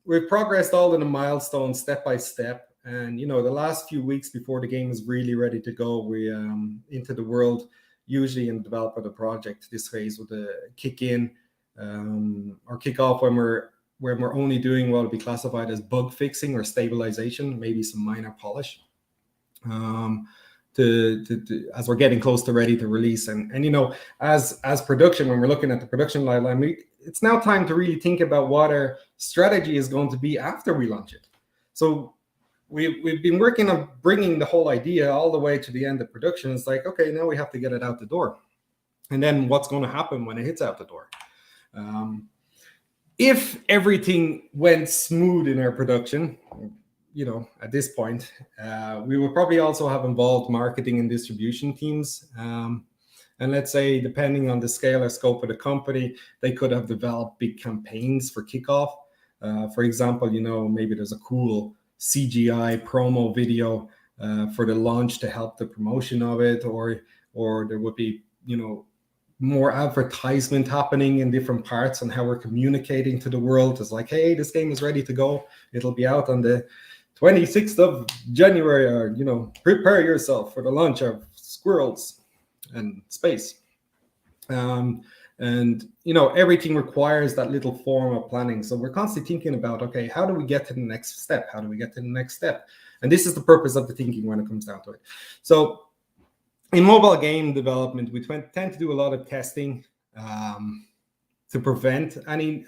We've progressed all in the milestones step by step. And, the last few weeks before the game is really ready to go, we into the world, usually in the development of the project, this phase would kick in or kick off when we're only doing what would be classified as bug fixing or stabilization, maybe some minor polish, as we're getting close to ready to release. And as production, when we're looking at the production line, it's now time to really think about what our strategy is going to be after we launch it. So we've been working on bringing the whole idea all the way to the end of production. It's like, okay, now we have to get it out the door. And then what's going to happen when it hits out the door? If everything went smooth in our production, at this point, we would probably also have involved marketing and distribution teams. And let's say, depending on the scale or scope of the company, they could have developed big campaigns for kickoff. For example, maybe there's a cool CGI promo video for the launch to help the promotion of it, or there would be more advertisement happening in different parts on how we're communicating to the world. It's like, hey, this game is ready to go. It'll be out on the 26th of January, or prepare yourself for the launch of Squirrels and Space. And everything requires that little form of planning. So we're constantly thinking about, okay, how do we get to the next step? How do we get to the next step? And this is the purpose of the thinking when it comes down to it. So in mobile game development, we tend to do a lot of testing to prevent any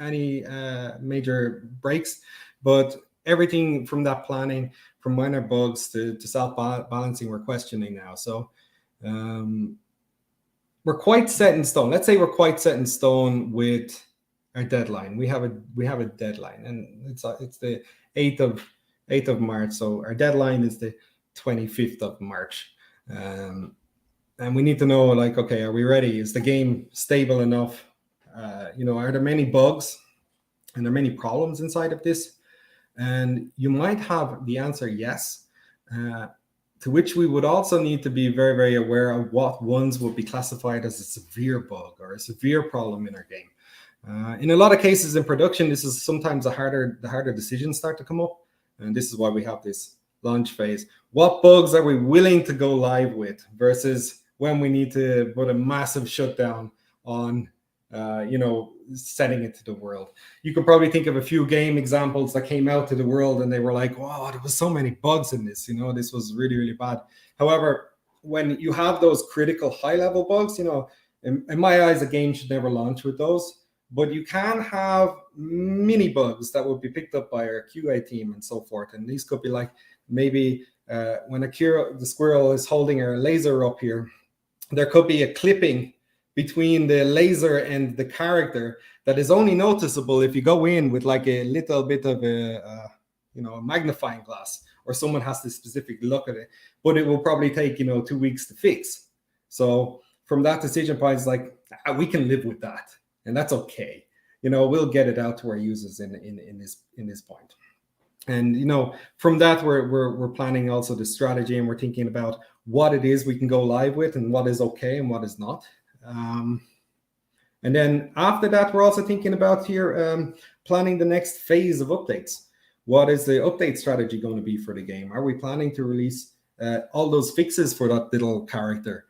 major breaks, but everything from that planning, from minor bugs to self-balancing, we're questioning now. So we're quite set in stone. Let's say we're quite set in stone with our deadline. We have a deadline, and it's the 8th of March. So our deadline is the 25th of March. And we need to know, like, okay, are we ready? Is the game stable enough? Are there many bugs and there are many problems inside of this? And you might have the answer yes, to which we would also need to be very, very aware of what ones would be classified as a severe bug or a severe problem in our game. In a lot of cases in production, this is sometimes the harder decisions start to come up. And this is why we have this launch phase. What bugs are we willing to go live with versus when we need to put a massive shutdown on setting it to the world? You could probably think of a few game examples that came out to the world and they were like, wow, there was so many bugs in this, this was really, really bad. However, when you have those critical high level bugs, in my eyes, a game should never launch with those, but you can have mini bugs that would be picked up by our QA team and so forth. And these could be like maybe when the squirrel is holding a laser up here, there could be a clipping between the laser and the character that is only noticeable if you go in with like a little bit of a magnifying glass, or someone has to specifically look at it, but it will probably take 2 weeks to fix. So from that decision point, it's like, we can live with that, and that's okay. We'll get it out to our users in this point. And from that, we're planning also the strategy, and we're thinking about what it is we can go live with and what is okay and what is not. And then after that, we're also thinking about here planning the next phase of updates. What is the update strategy going to be for the game? Are we planning to release all those fixes for that little character?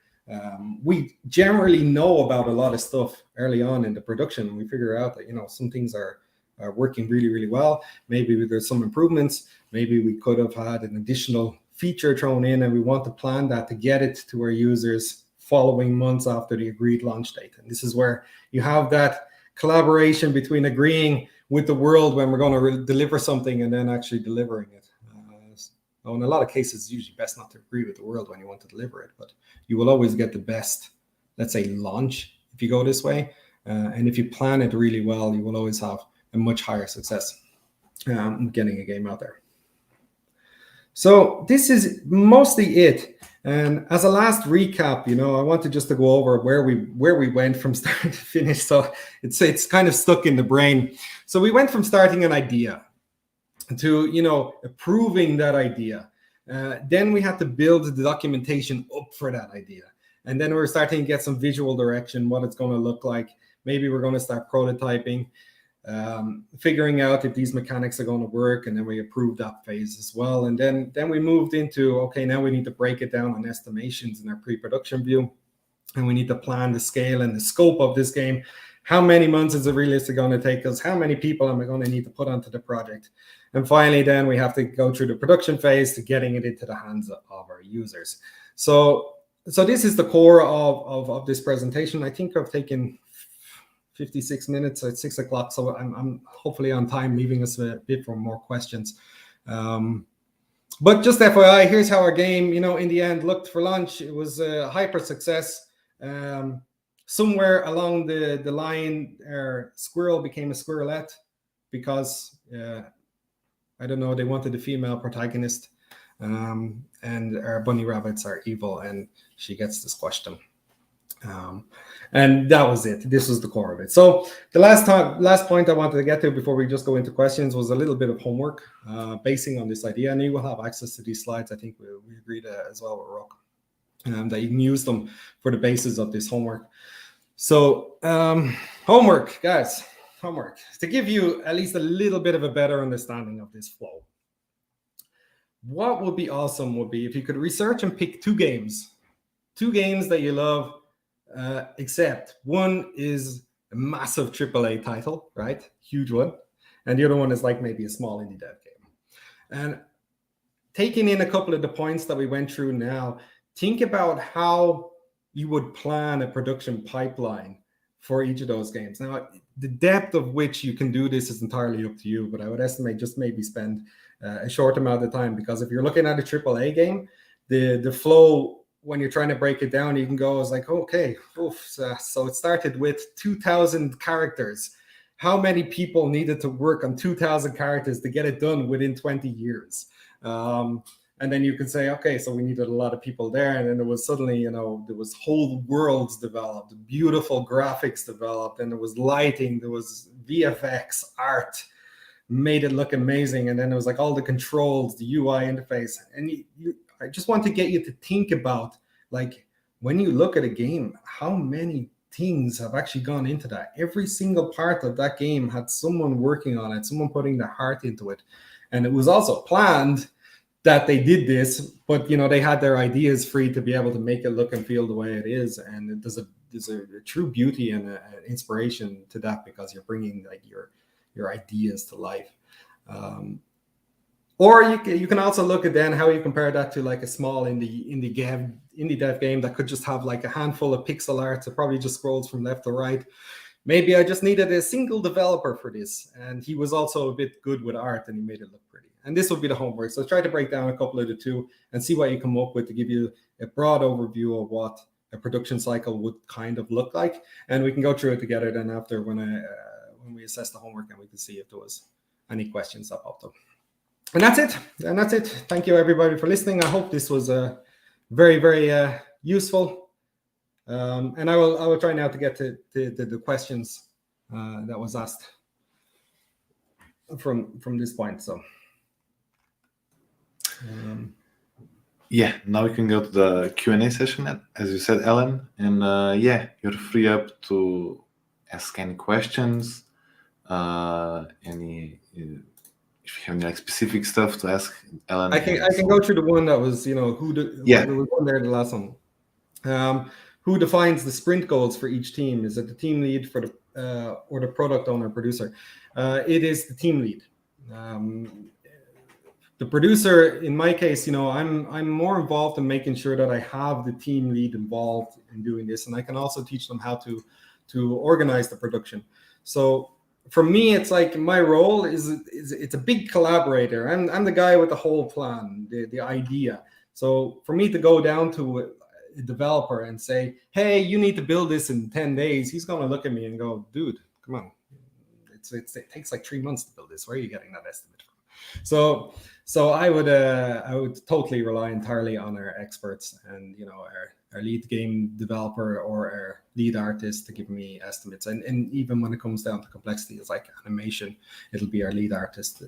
We generally know about a lot of stuff early on in the production. We figure out that some things are working really, really well. Maybe there's some improvements. Maybe we could have had an additional feature thrown in, and we want to plan that to get it to our users following months after the agreed launch date. And this is where you have that collaboration between agreeing with the world when we're going to deliver something and then actually delivering it. In a lot of cases, it's usually best not to agree with the world when you want to deliver it, but you will always get the best, let's say, launch if you go this way. And if you plan it really well, you will always have a much higher success getting a game out there. So this is mostly it. And as a last recap, I wanted just to go over where we went from start to finish. So it's kind of stuck in the brain. So we went from starting an idea to approving that idea. Then we had to build the documentation up for that idea. And then we're starting to get some visual direction, what it's going to look like. Maybe we're going to start prototyping, figuring out if these mechanics are going to work, and then we approve that phase as well. And then we moved into, okay, now we need to break it down on estimations in our pre-production view, and we need to plan the scale and the scope of this game. How many months is it realistically going to take us? How many people am I going to need to put onto the project? And finally, then we have to go through the production phase to getting it into the hands of our users. So this is the core of this presentation. I think I've taken 56 minutes at 6 o'clock, so I'm hopefully on time, leaving us a bit for more questions. But just FYI, here's how our game, in the end looked for launch. It was a hyper success. Somewhere along the line, our squirrel became a squirrelette because, I don't know, they wanted a female protagonist. And our bunny rabbits are evil, and she gets to squash them. And that was it. This was the core of it. So the last point I wanted to get to before we just go into questions was a little bit of homework basing on this idea. And you will have access to these slides. I think we agreed as well with Rock that you can use them for the basis of this homework. So homework, guys, homework to give you at least a little bit of a better understanding of this flow. What would be awesome would be if you could research and pick two games that you love, except one is a massive AAA title, right? Huge one. And the other one is like maybe a small indie dev game. And taking in a couple of the points that we went through now, think about how you would plan a production pipeline for each of those games. Now, the depth of which you can do this is entirely up to you, but I would estimate just maybe spend a short amount of time, because if you're looking at a AAA game, the flow, when you're trying to break it down, you can go as like, okay, so it started with 2,000 characters. How many people needed to work on 2,000 characters to get it done within 20 years? And then you could say, okay, so we needed a lot of people there. And then there was suddenly, there was whole worlds developed, beautiful graphics developed, and there was lighting, there was VFX, art, made it look amazing. And then there was like all the controls, the UI interface. And I just want to get you to think about, like, when you look at a game, how many things have actually gone into that. Every single part of that game had someone working on it, someone putting their heart into it. And it was also planned that they did this, but they had their ideas free to be able to make it look and feel the way it is. And there's a true beauty and an inspiration to that, because you're bringing like your ideas to life. Or you can also look at then how you compare that to like a small indie dev game that could just have like a handful of pixel art. So probably just scrolls from left to right. Maybe I just needed a single developer for this, and he was also a bit good with art, and he made it look pretty. And this would be the homework. So try to break down a couple of the two and see what you come up with to give you a broad overview of what a production cycle would kind of look like. And we can go through it together then after when we assess the homework, and we can see if there was any questions that popped up. And that's it. Thank you everybody for listening. I hope this was very, very useful. And I will try now to get to the questions that was asked from this point. So yeah, now we can go to the Q&A session, as you said, Allan. And you're free up to ask any questions, if you have any like specific stuff to ask Allan. I can go through the one that was, there was one there, the last one. Who defines the sprint goals for each team? Is it the team lead for the or the product owner producer? It is the team lead. The producer, in my case, I'm more involved in making sure that I have the team lead involved in doing this, and I can also teach them how to organize the production. So for me, it's like my role is it's a big collaborator. I'm the guy with the whole plan, the idea. So for me to go down to a developer and say, hey, you need to build this in 10 days, he's going to look at me and go, dude, come on. It takes like 3 months to build this. Where are you getting that estimate from? So I would totally rely entirely on our experts and our lead game developer or our lead artist to give me estimates. And even when it comes down to complexity, it's like animation, it'll be our lead artist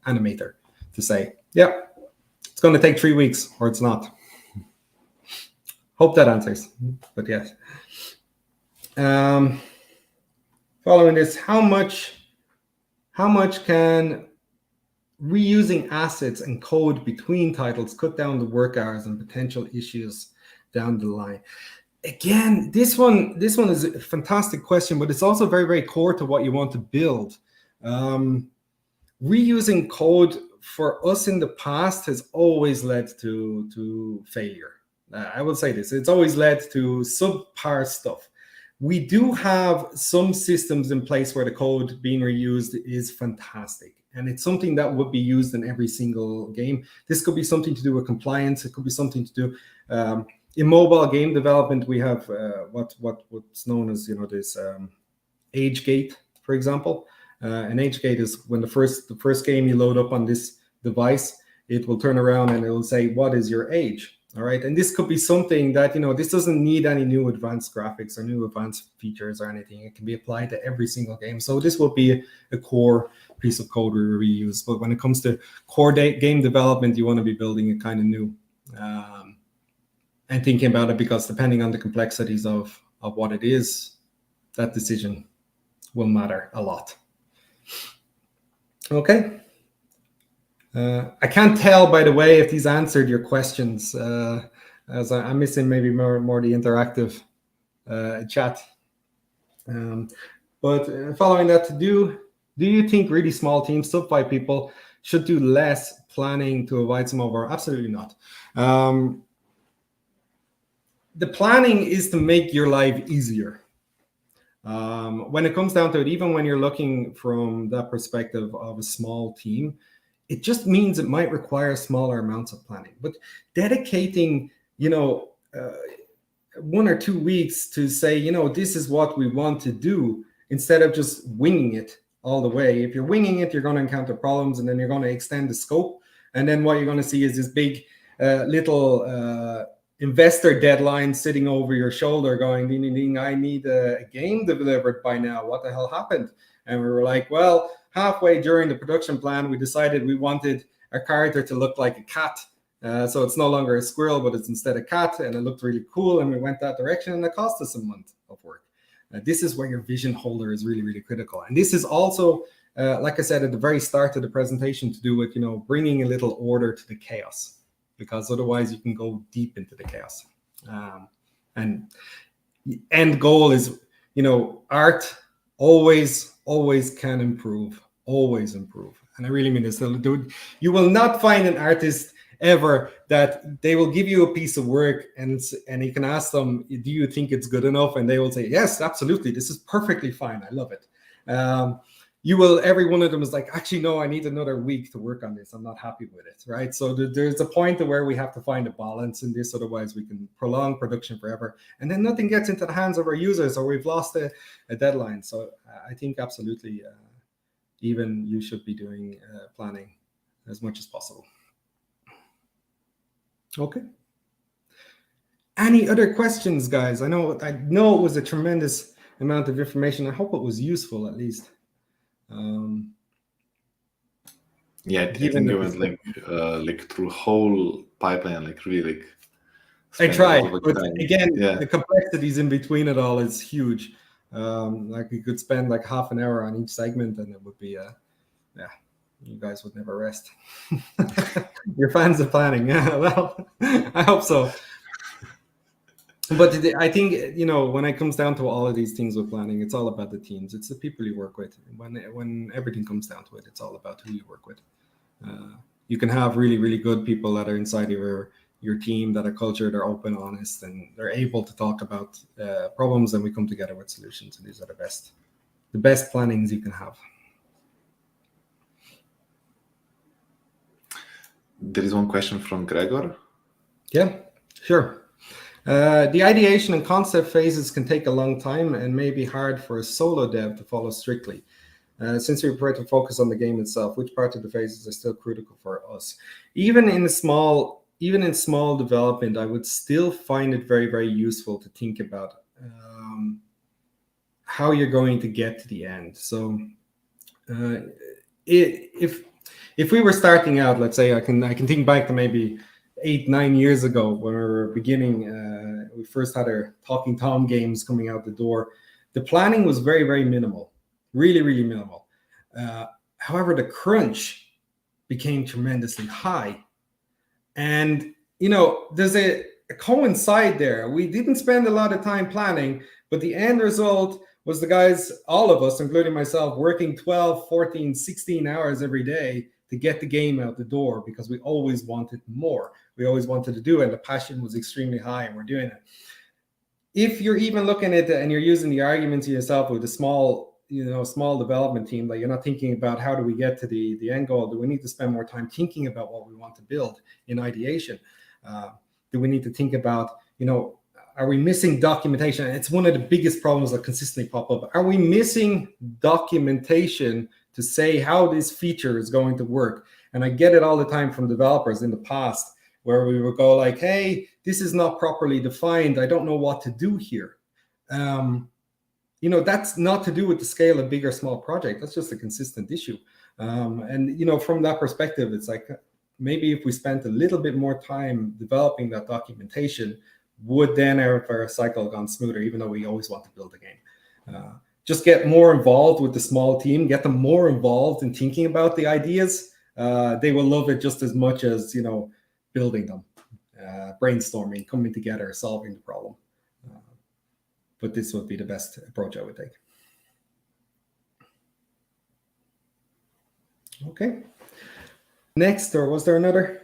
animator to say, yeah, it's going to take 3 weeks or it's not. Hope that answers, but yes. Following this, how much can reusing assets and code between titles cut down the work hours and potential issues down the line? Again, this one is a fantastic question, but it's also very, very core to what you want to build. Reusing code for us in the past has always led to failure. I will say this, it's always led to subpar stuff. We do have some systems in place where the code being reused is fantastic. And it's something that would be used in every single game. This could be something to do with compliance. It could be something to do in mobile game development. We have what's known as this age gate, for example. An age gate is when the first game you load up on this device, it will turn around and it will say, what is your age? All right, and this could be something that this doesn't need any new advanced graphics or new advanced features or anything. It can be applied to every single game. So this will be a core piece of code we reuse. But when it comes to core game development, you want to be building it kind of new and thinking about it, because depending on the complexities of what it is, that decision will matter a lot. Okay. I can't tell, by the way, if these answered your questions, as I'm missing maybe more the interactive chat. But following that, do you think really small teams, sub 5 people, should do less planning to avoid some over. Absolutely not. The planning is to make your life easier. When it comes down to it, even when you're looking from that perspective of a small team, it just means it might require smaller amounts of planning. But dedicating, 1 or 2 weeks to say, this is what we want to do, instead of just winging it all the way. If you're winging it, you're going to encounter problems, and then you're going to extend the scope. And then what you're going to see is this big little investor deadline sitting over your shoulder going, ding, ding, ding, I need a game delivered by now. What the hell happened? And we were like, well, halfway during the production plan, we decided we wanted our character to look like a cat. So it's no longer a squirrel, but it's instead a cat, and it looked really cool, and we went that direction, and it cost us a month of work. This is where your vision holder is really, really critical. And this is also, like I said at the very start of the presentation, to do with, bringing a little order to the chaos, because otherwise you can go deep into the chaos. And the end goal is, art always can improve, always improve. And I really mean this. You will not find an artist ever that they will give you a piece of work and you can ask them, do you think it's good enough? And they will say, yes, absolutely, this is perfectly fine, I love it. Every one of them is like, actually, no, I need another week to work on this, I'm not happy with it, right? So there's a point to where we have to find a balance in this, otherwise we can prolong production forever, and then nothing gets into the hands of our users, or we've lost a deadline. So I think absolutely, even you should be doing planning as much as possible. Okay. Any other questions, guys? I know it was a tremendous amount of information. I hope it was useful, at least. Yeah, I think you went like through whole pipeline, like really like. I tried, but again, the complexities in between it all is huge. Like we could spend like half an hour on each segment, and it would be you guys would never rest. You're fans of planning. Yeah, well, I hope so. But I think, when it comes down to all of these things with planning, it's all about the teams. It's the people you work with. When everything comes down to it, it's all about who you work with. You can have really, really good people that are inside of your team, that are cultured, they're open, honest, and they're able to talk about problems, and we come together with solutions. And these are the best plannings you can have. There is one question from Gregor. Yeah, sure. The ideation and concept phases can take a long time and may be hard for a solo dev to follow strictly. Since we prefer to focus on the game itself, which part of the phases are still critical for us? Even in small development, I would still find it very, very useful to think about how you're going to get to the end. So if we were starting out, let's say I can think back to maybe 8-9 years ago when we were beginning, we first had our Talking Tom games coming out the door. The planning was very, very minimal, really, really minimal. However, the crunch became tremendously high. And, there's a coincide there. We didn't spend a lot of time planning, but the end result was the guys, all of us, including myself, working 12, 14, 16 hours every day to get the game out the door, because we always wanted more. We always wanted to do it, and the passion was extremely high, and we're doing it. If you're even looking at it and you're using the argument to yourself with a small development team, that you're not thinking about how do we get to the end goal, do we need to spend more time thinking about what we want to build in ideation? Do we need to think about, are we missing documentation? It's one of the biggest problems that consistently pop up. Are we missing documentation to say how this feature is going to work? And I get it all the time from developers in the past, where we would go like, hey, this is not properly defined, I don't know what to do here. That's not to do with the scale of big or small project. That's just a consistent issue. And from that perspective, it's like, maybe if we spent a little bit more time developing that documentation, would then our cycle gone smoother, even though we always want to build a game. Just get more involved with the small team, get them more involved in thinking about the ideas. They will love it just as much as, building them, brainstorming, coming together, solving the problem. But this would be the best approach I would take. Okay. Next, or was there another?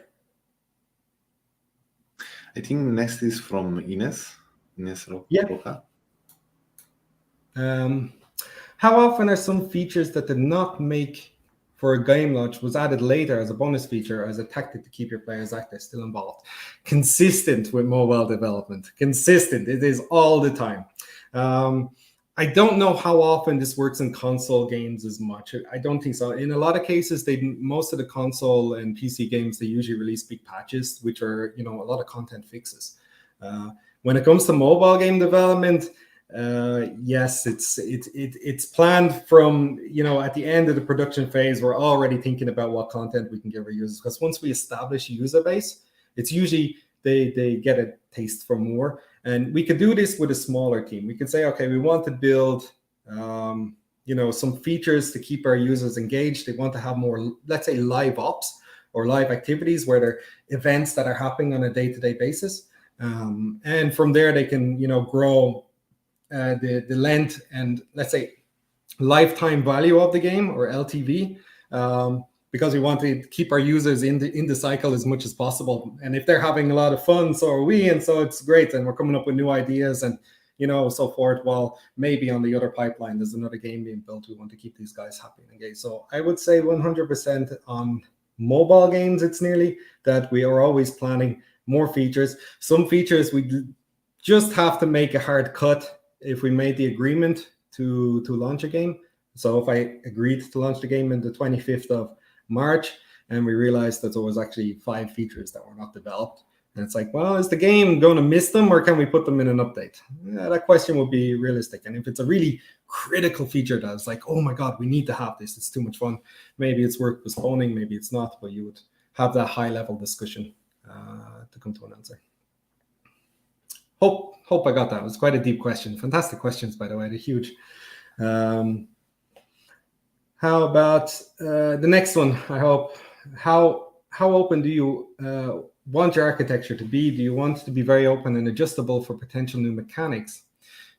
I think next is from Ines. Yeah. Roca. How often are some features that did not make for a game launch was added later as a bonus feature or as a tactic to keep your players active still involved? Consistent with mobile development. Consistent. It is all the time. I don't know how often this works in console games as much. I don't think so. In a lot of cases, most of the console and PC games, they usually release big patches, which are, a lot of content fixes. When it comes to mobile game development, yes, it's planned from, at the end of the production phase, we're already thinking about what content we can give our users, because once we establish a user base, it's usually they get a taste for more. And we could do this with a smaller team. We could say, okay, we want to build some features to keep our users engaged. They want to have more, let's say, live ops or live activities where they're events that are happening on a day-to-day basis. And from there, they can, grow the length and, let's say, lifetime value of the game, or LTV, because we want to keep our users in the cycle as much as possible. And if they're having a lot of fun, so are we, and so it's great. And we're coming up with new ideas and, so forth. While maybe on the other pipeline, there's another game being built. We want to keep these guys happy and engaged. So I would say 100% on mobile games, it's nearly that we are always planning more features. Some features we just have to make a hard cut if we made the agreement to launch a game. So if I agreed to launch the game on the 25th of March and we realized that there was actually 5 features that were not developed, and it's like, well, is the game going to miss them, or can we put them in an update? Yeah, that question would be realistic. And if it's a really critical feature that's like, oh my God, we need to have this, it's too much fun, maybe it's worth postponing, maybe it's not, but you would have that high level discussion to come to an answer. Hope I got that. It was quite a deep question. Fantastic questions, by the way. They're huge. How about the next one? I hope. How open do you want your architecture to be? Do you want it to be very open and adjustable for potential new mechanics,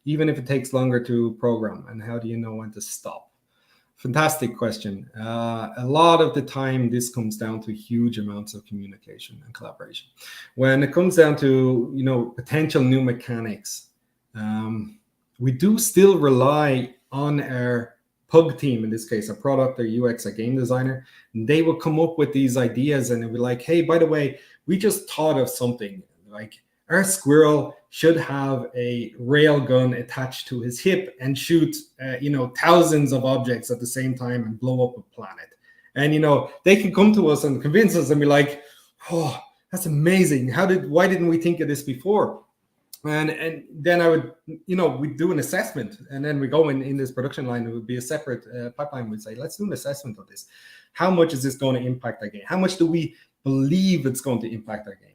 even if it takes longer to program? And how do you know when to stop? Fantastic question. A lot of the time, this comes down to huge amounts of communication and collaboration. When it comes down to potential new mechanics, we do still rely on our pug team, in this case, a product or UX, a game designer. They will come up with these ideas and it'll be like, hey, by the way, we just thought of something. Like, our squirrel should have a rail gun attached to his hip and shoot, thousands of objects at the same time and blow up a planet. And, they can come to us and convince us and be like, oh, that's amazing. Why didn't we think of this before? And then I would, we'd do an assessment, and then we go in this production line. It would be a separate pipeline. We'd say, let's do an assessment of this. How much is this going to impact our game? How much do we believe it's going to impact our game?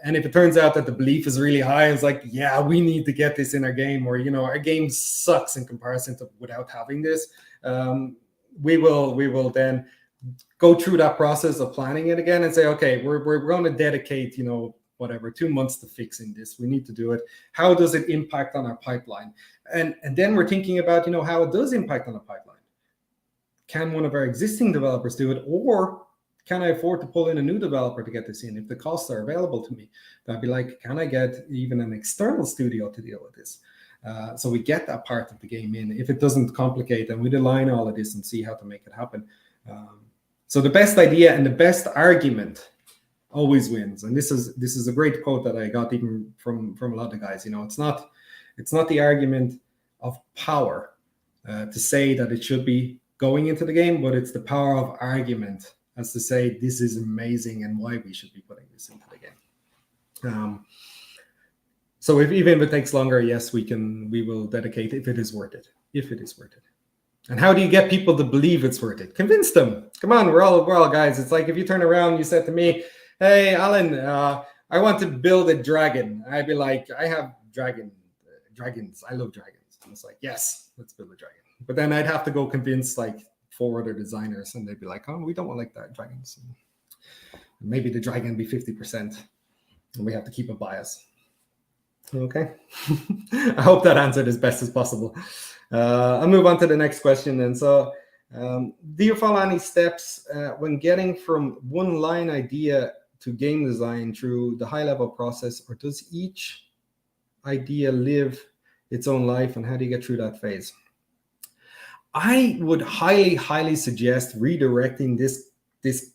And if it turns out that the belief is really high, it's like, yeah, we need to get this in our game, or, our game sucks in comparison to without having this. We will then go through that process of planning it again and say, okay, we're going to dedicate, 2 months to fixing this. We need to do it. How does it impact on our pipeline? And then we're thinking about, how it does impact on the pipeline. Can one of our existing developers do it, or can I afford to pull in a new developer to get this in? If the costs are available to me, I'd be like, can I get even an external studio to deal with this? So we get that part of the game in. If it doesn't complicate, then we'd align all of this and see how to make it happen. So the best idea and the best argument always wins. And this is a great quote that I got even from a lot of guys. It's not the argument of power to say that it should be going into the game, but it's the power of argument as to say this is amazing and why we should be putting this into the game. So even if it takes longer, yes, we will dedicate if it is worth it. If it is worth it. And how do you get people to believe it's worth it? Convince them. Come on, we're all guys. It's like if you turn around and you said to me, hey, Allan, I want to build a dragon. I'd be like, I have dragons. I love dragons. And it's like, yes, let's build a dragon. But then I'd have to go convince like 4 other designers, and they'd be like, oh, we don't want like that dragons. And maybe the dragon be 50%, and we have to keep a bias. Okay. I hope that answered as best as possible. I'll move on to the next question. And so Do you follow any steps when getting from one line idea to game design through the high level process, or does each idea live its own life, and how do you get through that phase? I would highly suggest redirecting this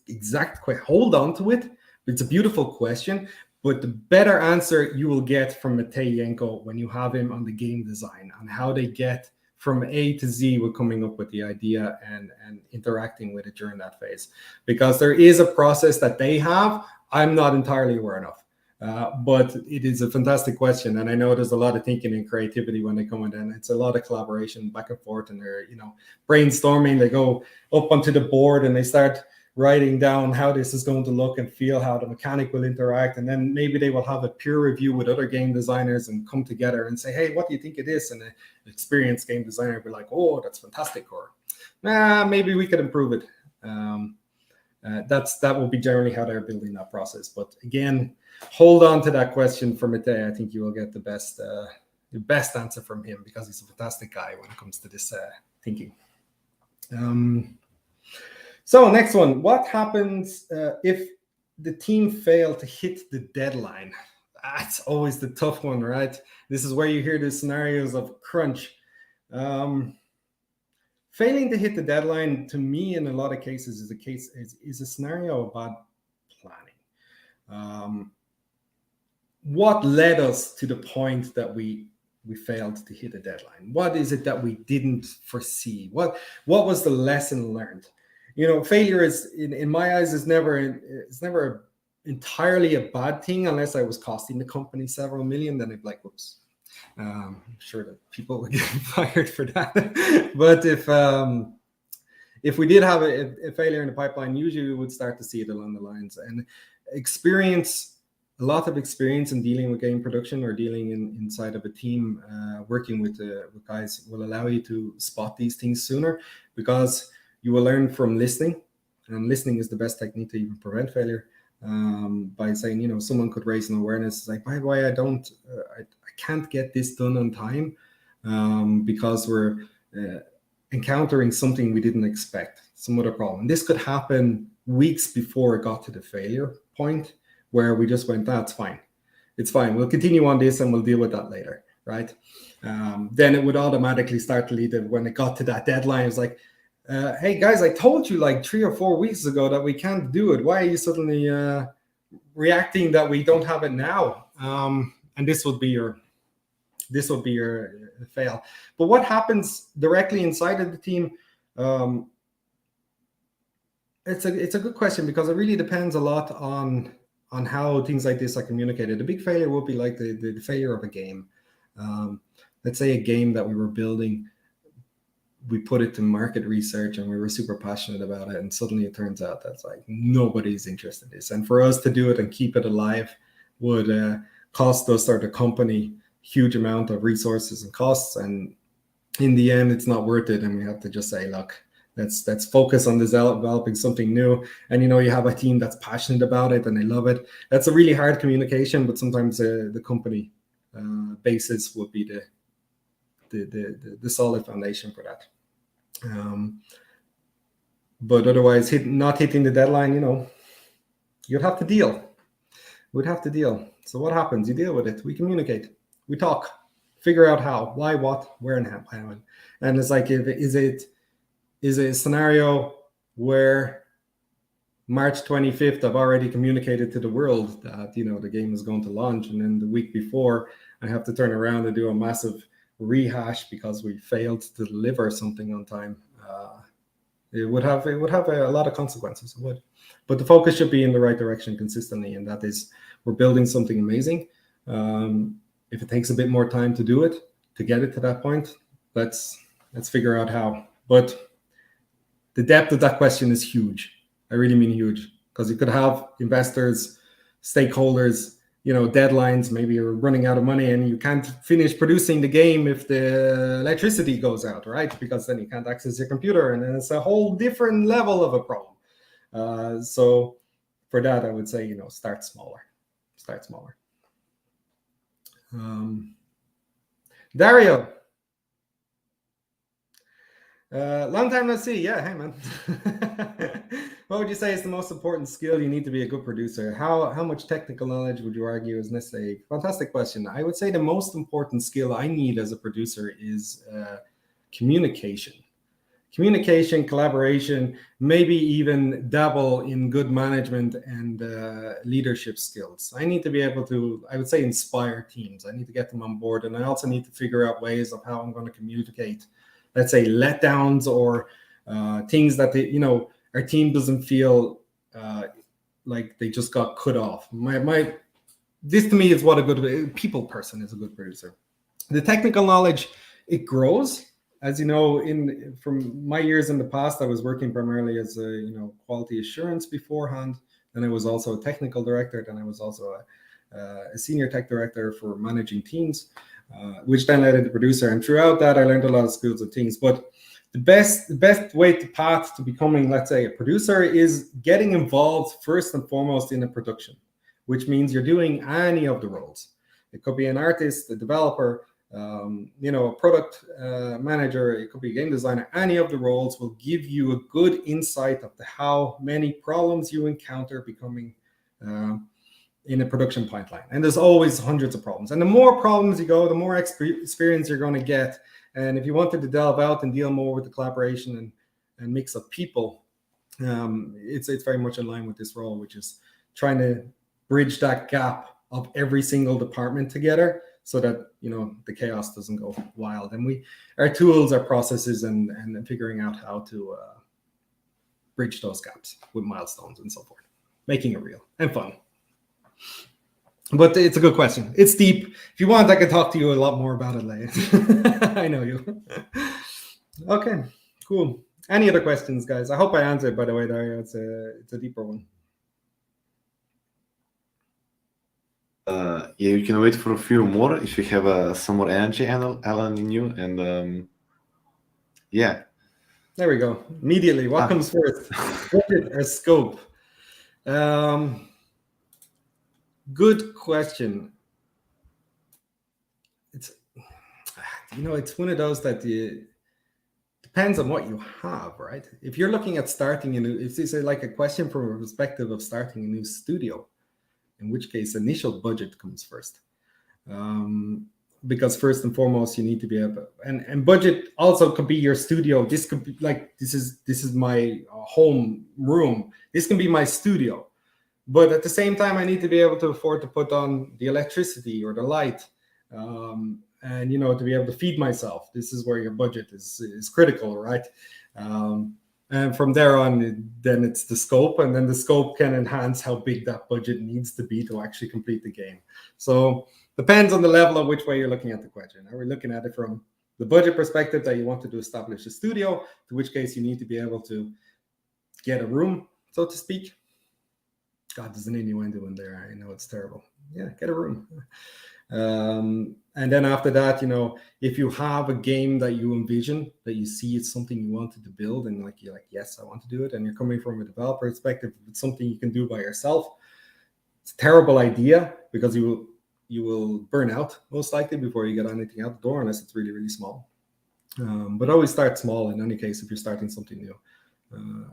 exact question. Hold on to it. It's a beautiful question, but the better answer you will get from Matej Jenko when you have him on the game design, on how they get from A to Z with coming up with the idea and interacting with it during that phase. Because there is a process that they have I'm not entirely aware of. But it is a fantastic question, and I know there's a lot of thinking and creativity when they come in, and it's a lot of collaboration back and forth, and they're brainstorming. They go up onto the board and they start writing down how this is going to look and feel, how the mechanic will interact, and then maybe they will have a peer review with other game designers and come together and say, hey, what do you think it is? And an experienced game designer will be like, oh, that's fantastic, or maybe we could improve it. That will be generally how they're building that process. But again, hold on to that question for Matej. I think you will get the best answer from him, because he's a fantastic guy when it comes to this thinking. So next one, what happens if the team fail to hit the deadline? That's always the tough one, right? This is where you hear the scenarios of crunch. Failing to hit the deadline, to me, in a lot of cases, is a scenario about planning. What led us to the point that we failed to hit a deadline? What is it that we didn't foresee? What was the lesson learned? Failure is, in my eyes, is never entirely a bad thing, unless I was costing the company several million. Then I'd be like, whoops. I'm sure that people would get fired for that. But if we did have a failure in the pipeline, usually we would start to see it along the lines. And a lot of experience in dealing with game production, or dealing inside of a team, working with guys, will allow you to spot these things sooner, because you will learn from listening, and listening is the best technique to even prevent failure. By saying, someone could raise an awareness, it's like, by the way, I can't get this done on time, because we're encountering something we didn't expect, some other problem. This could happen weeks before it got to the failure point, where we just went, that's fine. It's fine. We'll continue on this and we'll deal with that later, right? Then it would automatically start to lead to, when it got to that deadline, it's like, hey guys, I told you like 3 or 4 weeks ago that we can't do it. Why are you suddenly reacting that we don't have it now? And this would be your fail. But what happens directly inside of the team? It's a good question, because it really depends a lot on how things like this are communicated. The big failure would be like the failure of a game. Let's say a game that we were building, we put it to market research and we were super passionate about it, and suddenly it turns out that's like nobody's interested in this. And for us to do it and keep it alive would cost us or the company huge amount of resources and costs, and in the end it's not worth it. And we have to just say, look, let's focus on developing something new. And you have a team that's passionate about it and they love it. That's a really hard communication, but sometimes the company basis would be the solid foundation for that. But otherwise, not hitting the deadline, you'd have to deal. We'd have to deal. So what happens? You deal with it. We communicate. We talk. Figure out how, why, what, where, and how. And it's like, is it a scenario where March 25th, I've already communicated to the world that the game is going to launch, and then the week before, I have to turn around and do a massive rehash because we failed to deliver something on time. It would have a lot of consequences. It would, but the focus should be in the right direction consistently, and that is, we're building something amazing. If it takes a bit more time to do it, to get it to that point, let's figure out how. But the depth of that question is huge. I really mean huge, because you could have investors, stakeholders, deadlines. Maybe you're running out of money and you can't finish producing the game if the electricity goes out, right? Because then you can't access your computer, and then it's a whole different level of a problem. So for that, I would say, start smaller. Dario, Long time no see. Yeah, hey man. What would you say is the most important skill you need to be a good producer? How much technical knowledge would you argue is necessary? Fantastic question. I would say the most important skill I need as a producer is communication. Communication, collaboration, maybe even dabble in good management and leadership skills. I need to be able to, I would say, inspire teams. I need to get them on board, and I also need to figure out ways of how I'm going to communicate, let's say, letdowns or things that our team doesn't feel like they just got cut off. This to me is what a good people person is. A good producer. The technical knowledge, it grows. As you know, from my years in the past, I was working primarily as a quality assurance beforehand. Then I was also a technical director. Then I was also a senior tech director for managing teams, which then led into producer. And throughout that, I learned a lot of skills and things. But the best path to becoming, let's say, a producer is getting involved first and foremost in a production, which means you're doing any of the roles. It could be an artist, a developer, a product manager, it could be a game designer. Any of the roles will give you a good insight of how many problems you encounter becoming in a production pipeline. And there's always hundreds of problems. And the more problems you go, the more experience you're going to get. And if you wanted to delve out and deal more with the collaboration and mix of people, it's very much in line with this role, which is trying to bridge that gap of every single department together, so that the chaos doesn't go wild. And our tools, our processes, and figuring out how to bridge those gaps with milestones and so forth, making it real and fun. But it's a good question. It's deep. If you want, I can talk to you a lot more about it later. I know you. Okay, cool. Any other questions, guys? I hope I answered, by the way, Dario. It's a deeper one. Yeah, you can wait for a few more if you have some more energy, Allan, in you. And yeah. There we go. Immediately, what comes first? Budget or scope? Good question. It's one of those that depends on what you have, right? If you're looking at starting it's like a question from a perspective of starting a new studio, in which case initial budget comes first. Because first and foremost, you need to be able, and budget also could be your studio. This could be like, this is my home room. This can be my studio. But at the same time, I need to be able to afford to put on the electricity or the light, and to be able to feed myself. This is where your budget is critical, right? And from there on, then it's the scope, and then the scope can enhance how big that budget needs to be to actually complete the game. So depends on the level of which way you're looking at the question. Are we looking at it from the budget perspective that you wanted to establish a studio, to which case you need to be able to get a room, so to speak? God, there's an innuendo in there. I know it's terrible. Yeah, get a room. And then after that, if you have a game that you envision, that you see it's something you wanted to build, and you're like, yes, I want to do it, and you're coming from a developer perspective, it's something you can do by yourself. It's a terrible idea, because you will burn out most likely before you get anything out the door, unless it's really, really small. But always start small in any case if you're starting something new.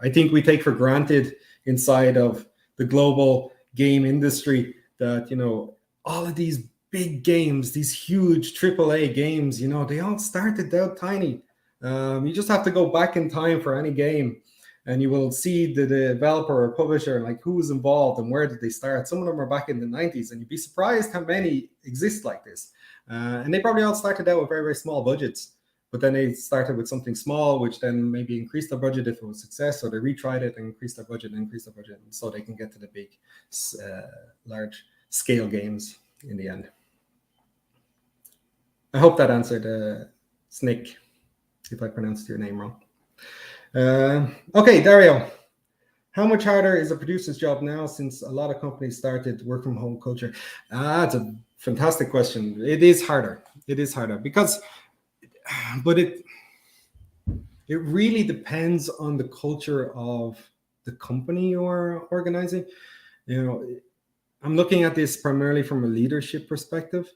I think we take for granted inside of the global game industry that all of these big games, these huge AAA games, they all started out tiny. You just have to go back in time for any game, and you will see the developer or publisher, like who was involved and where did they start. Some of them are back in the 90s, and you'd be surprised how many exist like this. And they probably all started out with very, very small budgets, but then they started with something small, which then maybe increased their budget if it was a success, or they retried it and increased their budget, so they can get to the big, large scale games in the end. I hope that answered Snake, if I pronounced your name wrong. Okay, Dario, how much harder is a producer's job now, since a lot of companies started work from home culture? That's a fantastic question. It is harder. But it really depends on the culture of the company you're organizing. I'm looking at this primarily from a leadership perspective.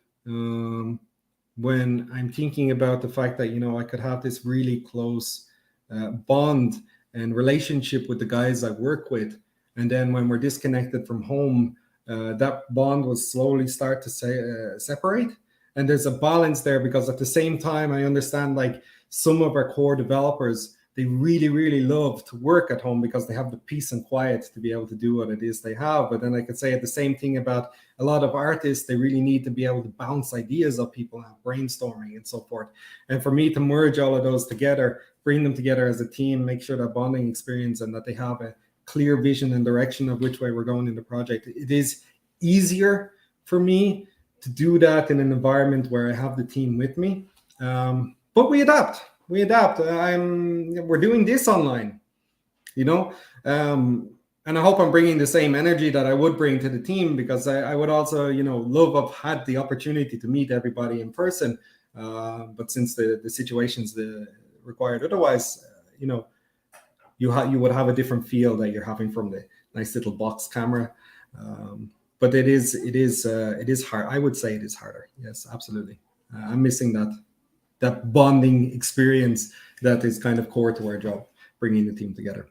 When I'm thinking about the fact that I could have this really close bond and relationship with the guys I work with. And then when we're disconnected from home, that bond will slowly start to separate. And there's a balance there, because at the same time, I understand like some of our core developers, they really, really love to work at home because they have the peace and quiet to be able to do what it is they have. But then I could say the same thing about a lot of artists. They really need to be able to bounce ideas off people and brainstorming and so forth. And for me to merge all of those together, bring them together as a team, make sure that bonding experience and that they have a clear vision and direction of which way we're going in the project. It is easier for me to do that in an environment where I have the team with me. But we adapt. We're doing this online, and I hope I'm bringing the same energy that I would bring to the team, because I would also, love have had the opportunity to meet everybody in person. But since the situations required otherwise, you would have a different feel that you're having from the nice little box camera. But it is hard. I would say it is harder. Yes, absolutely. I'm missing that bonding experience that is kind of core to our job, bringing the team together.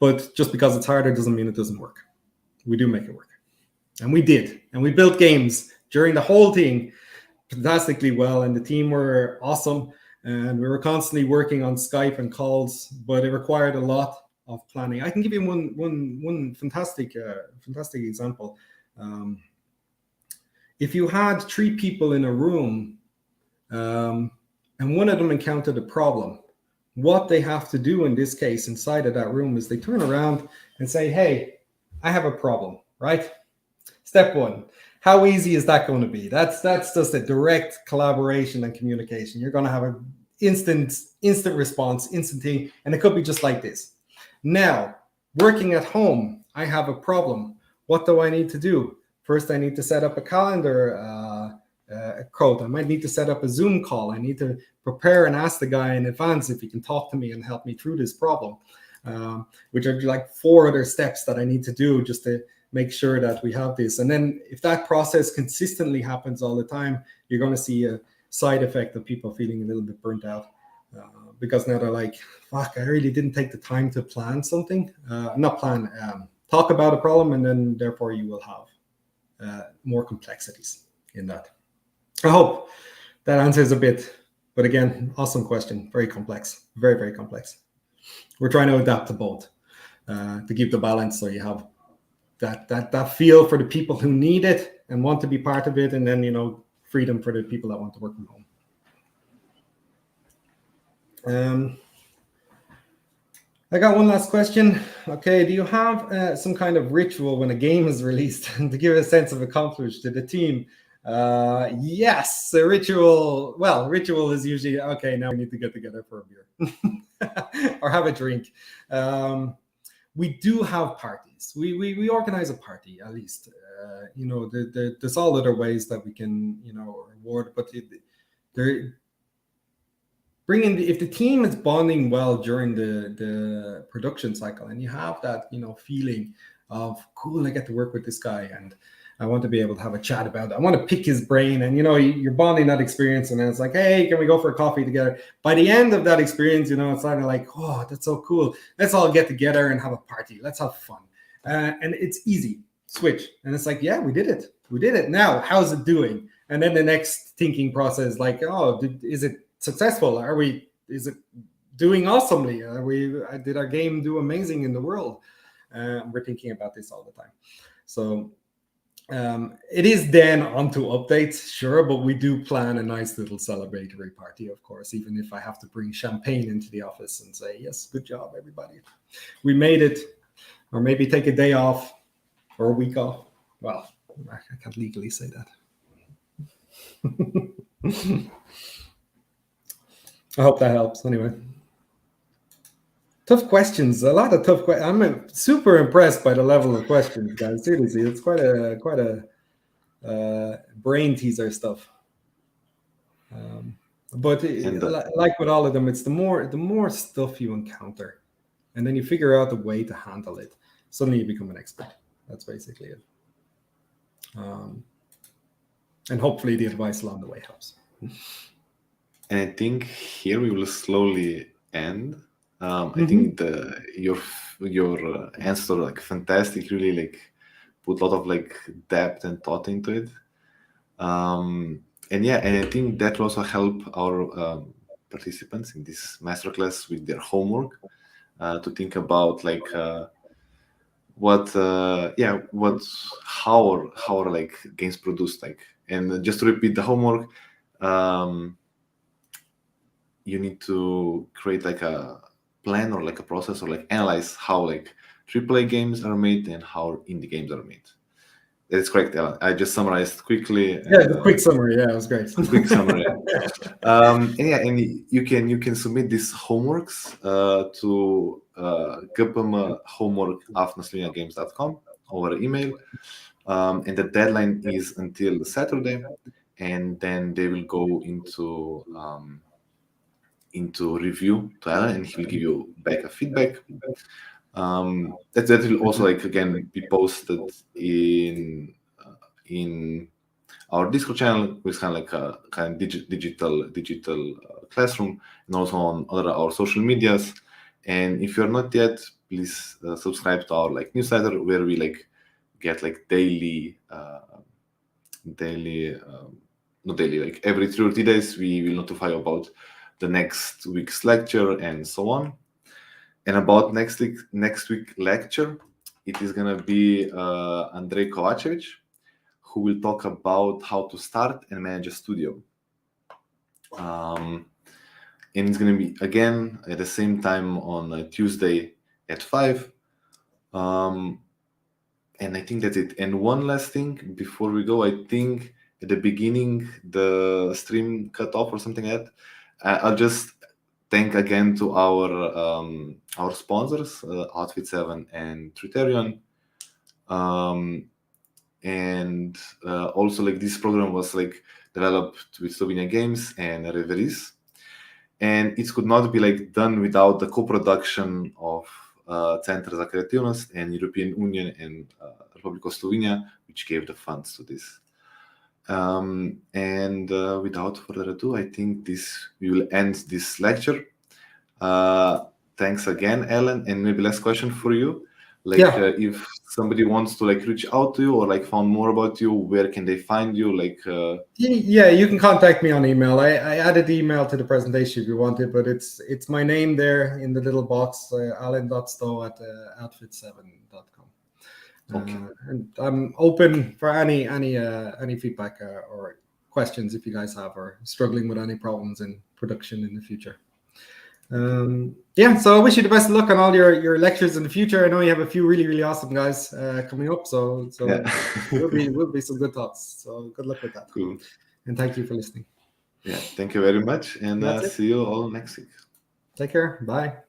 But just because it's harder doesn't mean it doesn't work. We do make it work. And we did. And we built games during the whole thing fantastically well. And the team were awesome. And we were constantly working on Skype and calls, but it required a lot of planning. I can give you one fantastic example. If you had 3 people in a room, and one of them encountered a problem, what they have to do in this case inside of that room is they turn around and say, hey, I have a problem, right? Step 1. How easy is that going to be? That's just a direct collaboration and communication. You're going to have an instant response, instant thing, and it could be just like this. Now, working at home, I have a problem. What do I need to do? First, I need to set up a calendar code. I might need to set up a Zoom call. I need to prepare and ask the guy in advance if he can talk to me and help me through this problem, which are like 4 other steps that I need to do just to make sure that we have this. And then if that process consistently happens all the time, you're going to see a side effect of people feeling a little bit burnt out, because now they're like, fuck, I really didn't take the time to plan something, talk about a problem, and then therefore you will have more complexities in that. I hope that answers a bit, but again, awesome question. Very complex, very, very complex. We're trying to adapt to both to keep the balance, so you have that feel for the people who need it and want to be part of it, and then freedom for the people that want to work from home. I got one last question. Okay, do you have some kind of ritual when a game is released to give a sense of accomplishment to the team? Yes, a ritual. Well, ritual is usually, okay, now we need to get together for a beer or have a drink. We do have parties. We organize a party, at least. There's all other ways that we can, reward, but if the team is bonding well during the production cycle, and you have that, feeling of, cool, I get to work with this guy, and I want to be able to have a chat about it. I want to pick his brain, and you're bonding that experience, and then it's like, hey, can we go for a coffee together? By the end of that experience, it's kind of like, oh, that's so cool. Let's all get together and have a party. Let's have fun. And it's easy. Switch. And it's like, yeah, we did it. Now, how's it doing? And then the next thinking process, like, oh, is it successful? Is it doing awesomely? Did our game do amazing in the world? We're thinking about this all the time. So it is then onto updates, sure, but we do plan a nice little celebratory party, of course, even if I have to bring champagne into the office and say, yes, good job, everybody. We made it. Or maybe take a day off or a week off. Well, I can't legally say that. I hope that helps. Anyway, tough questions. A lot of tough questions. I'm super impressed by the level of questions, guys. Seriously, it's quite a brain teaser stuff. But like with all of them, it's the more stuff you encounter, and then you figure out a way to handle it. Suddenly you become an expert. That's basically it. And hopefully the advice along the way helps. And I think here we will slowly end. I think your answers are like fantastic. Really like put a lot of like depth and thought into it. And I think that will also help our participants in this masterclass with their homework to think about like how are like games produced, like. And just to repeat the homework, you need to create like a plan or like a process or like analyze how like AAA games are made and how indie games are made. That's correct, Allan. I just summarized quickly. Yeah, the quick summary. Yeah, it was great. Quick summary. And you can submit these homeworks to gpmhomework@sloveniagames.com over email, and the deadline is until Saturday, and then they will go into review to Allan, and he will give you back a feedback. That will also like again be posted in our Discord channel, which is kind of like a kind of digital classroom, and also on other our social medias. And if you're not yet, please subscribe to our like newsletter, where we like get like not daily, like every 3 or 4 days we will notify you about the next week's lecture and so on. And about next week lecture, it is gonna be Andrei Kovacevic, who will talk about how to start and manage a studio. And it's going to be again at the same time on Tuesday at 5. And I think that's it. And one last thing before we go, I think at the beginning the stream cut off or something like that. I'll just thank again to our sponsors, Outfit 7 and Triterion. And also like this program was like developed with Slovenia Games and Reveries, and it could not be like done without the co-production of Centre za Kreativnost and European Union and Republic of Slovenia, which gave the funds to this. And without further ado, I think we will end this lecture. Thanks again, Allan, and maybe last question for you. Like, if somebody wants to like reach out to you or like find more about you, where can they find you? Like, you can contact me on email. I added the email to the presentation if you want it, but it's my name there in the little box, allan.stowe@outfit7.com. Okay. And I'm open for any feedback or questions if you guys have, or struggling with any problems in production in the future. So I wish you the best of luck on all your lectures in the future. I know you have a few really awesome guys coming up, so will be some good thoughts. So good luck with that. Cool. And thank you for listening. Yeah, thank you very much, and see you all next week. Take care. Bye.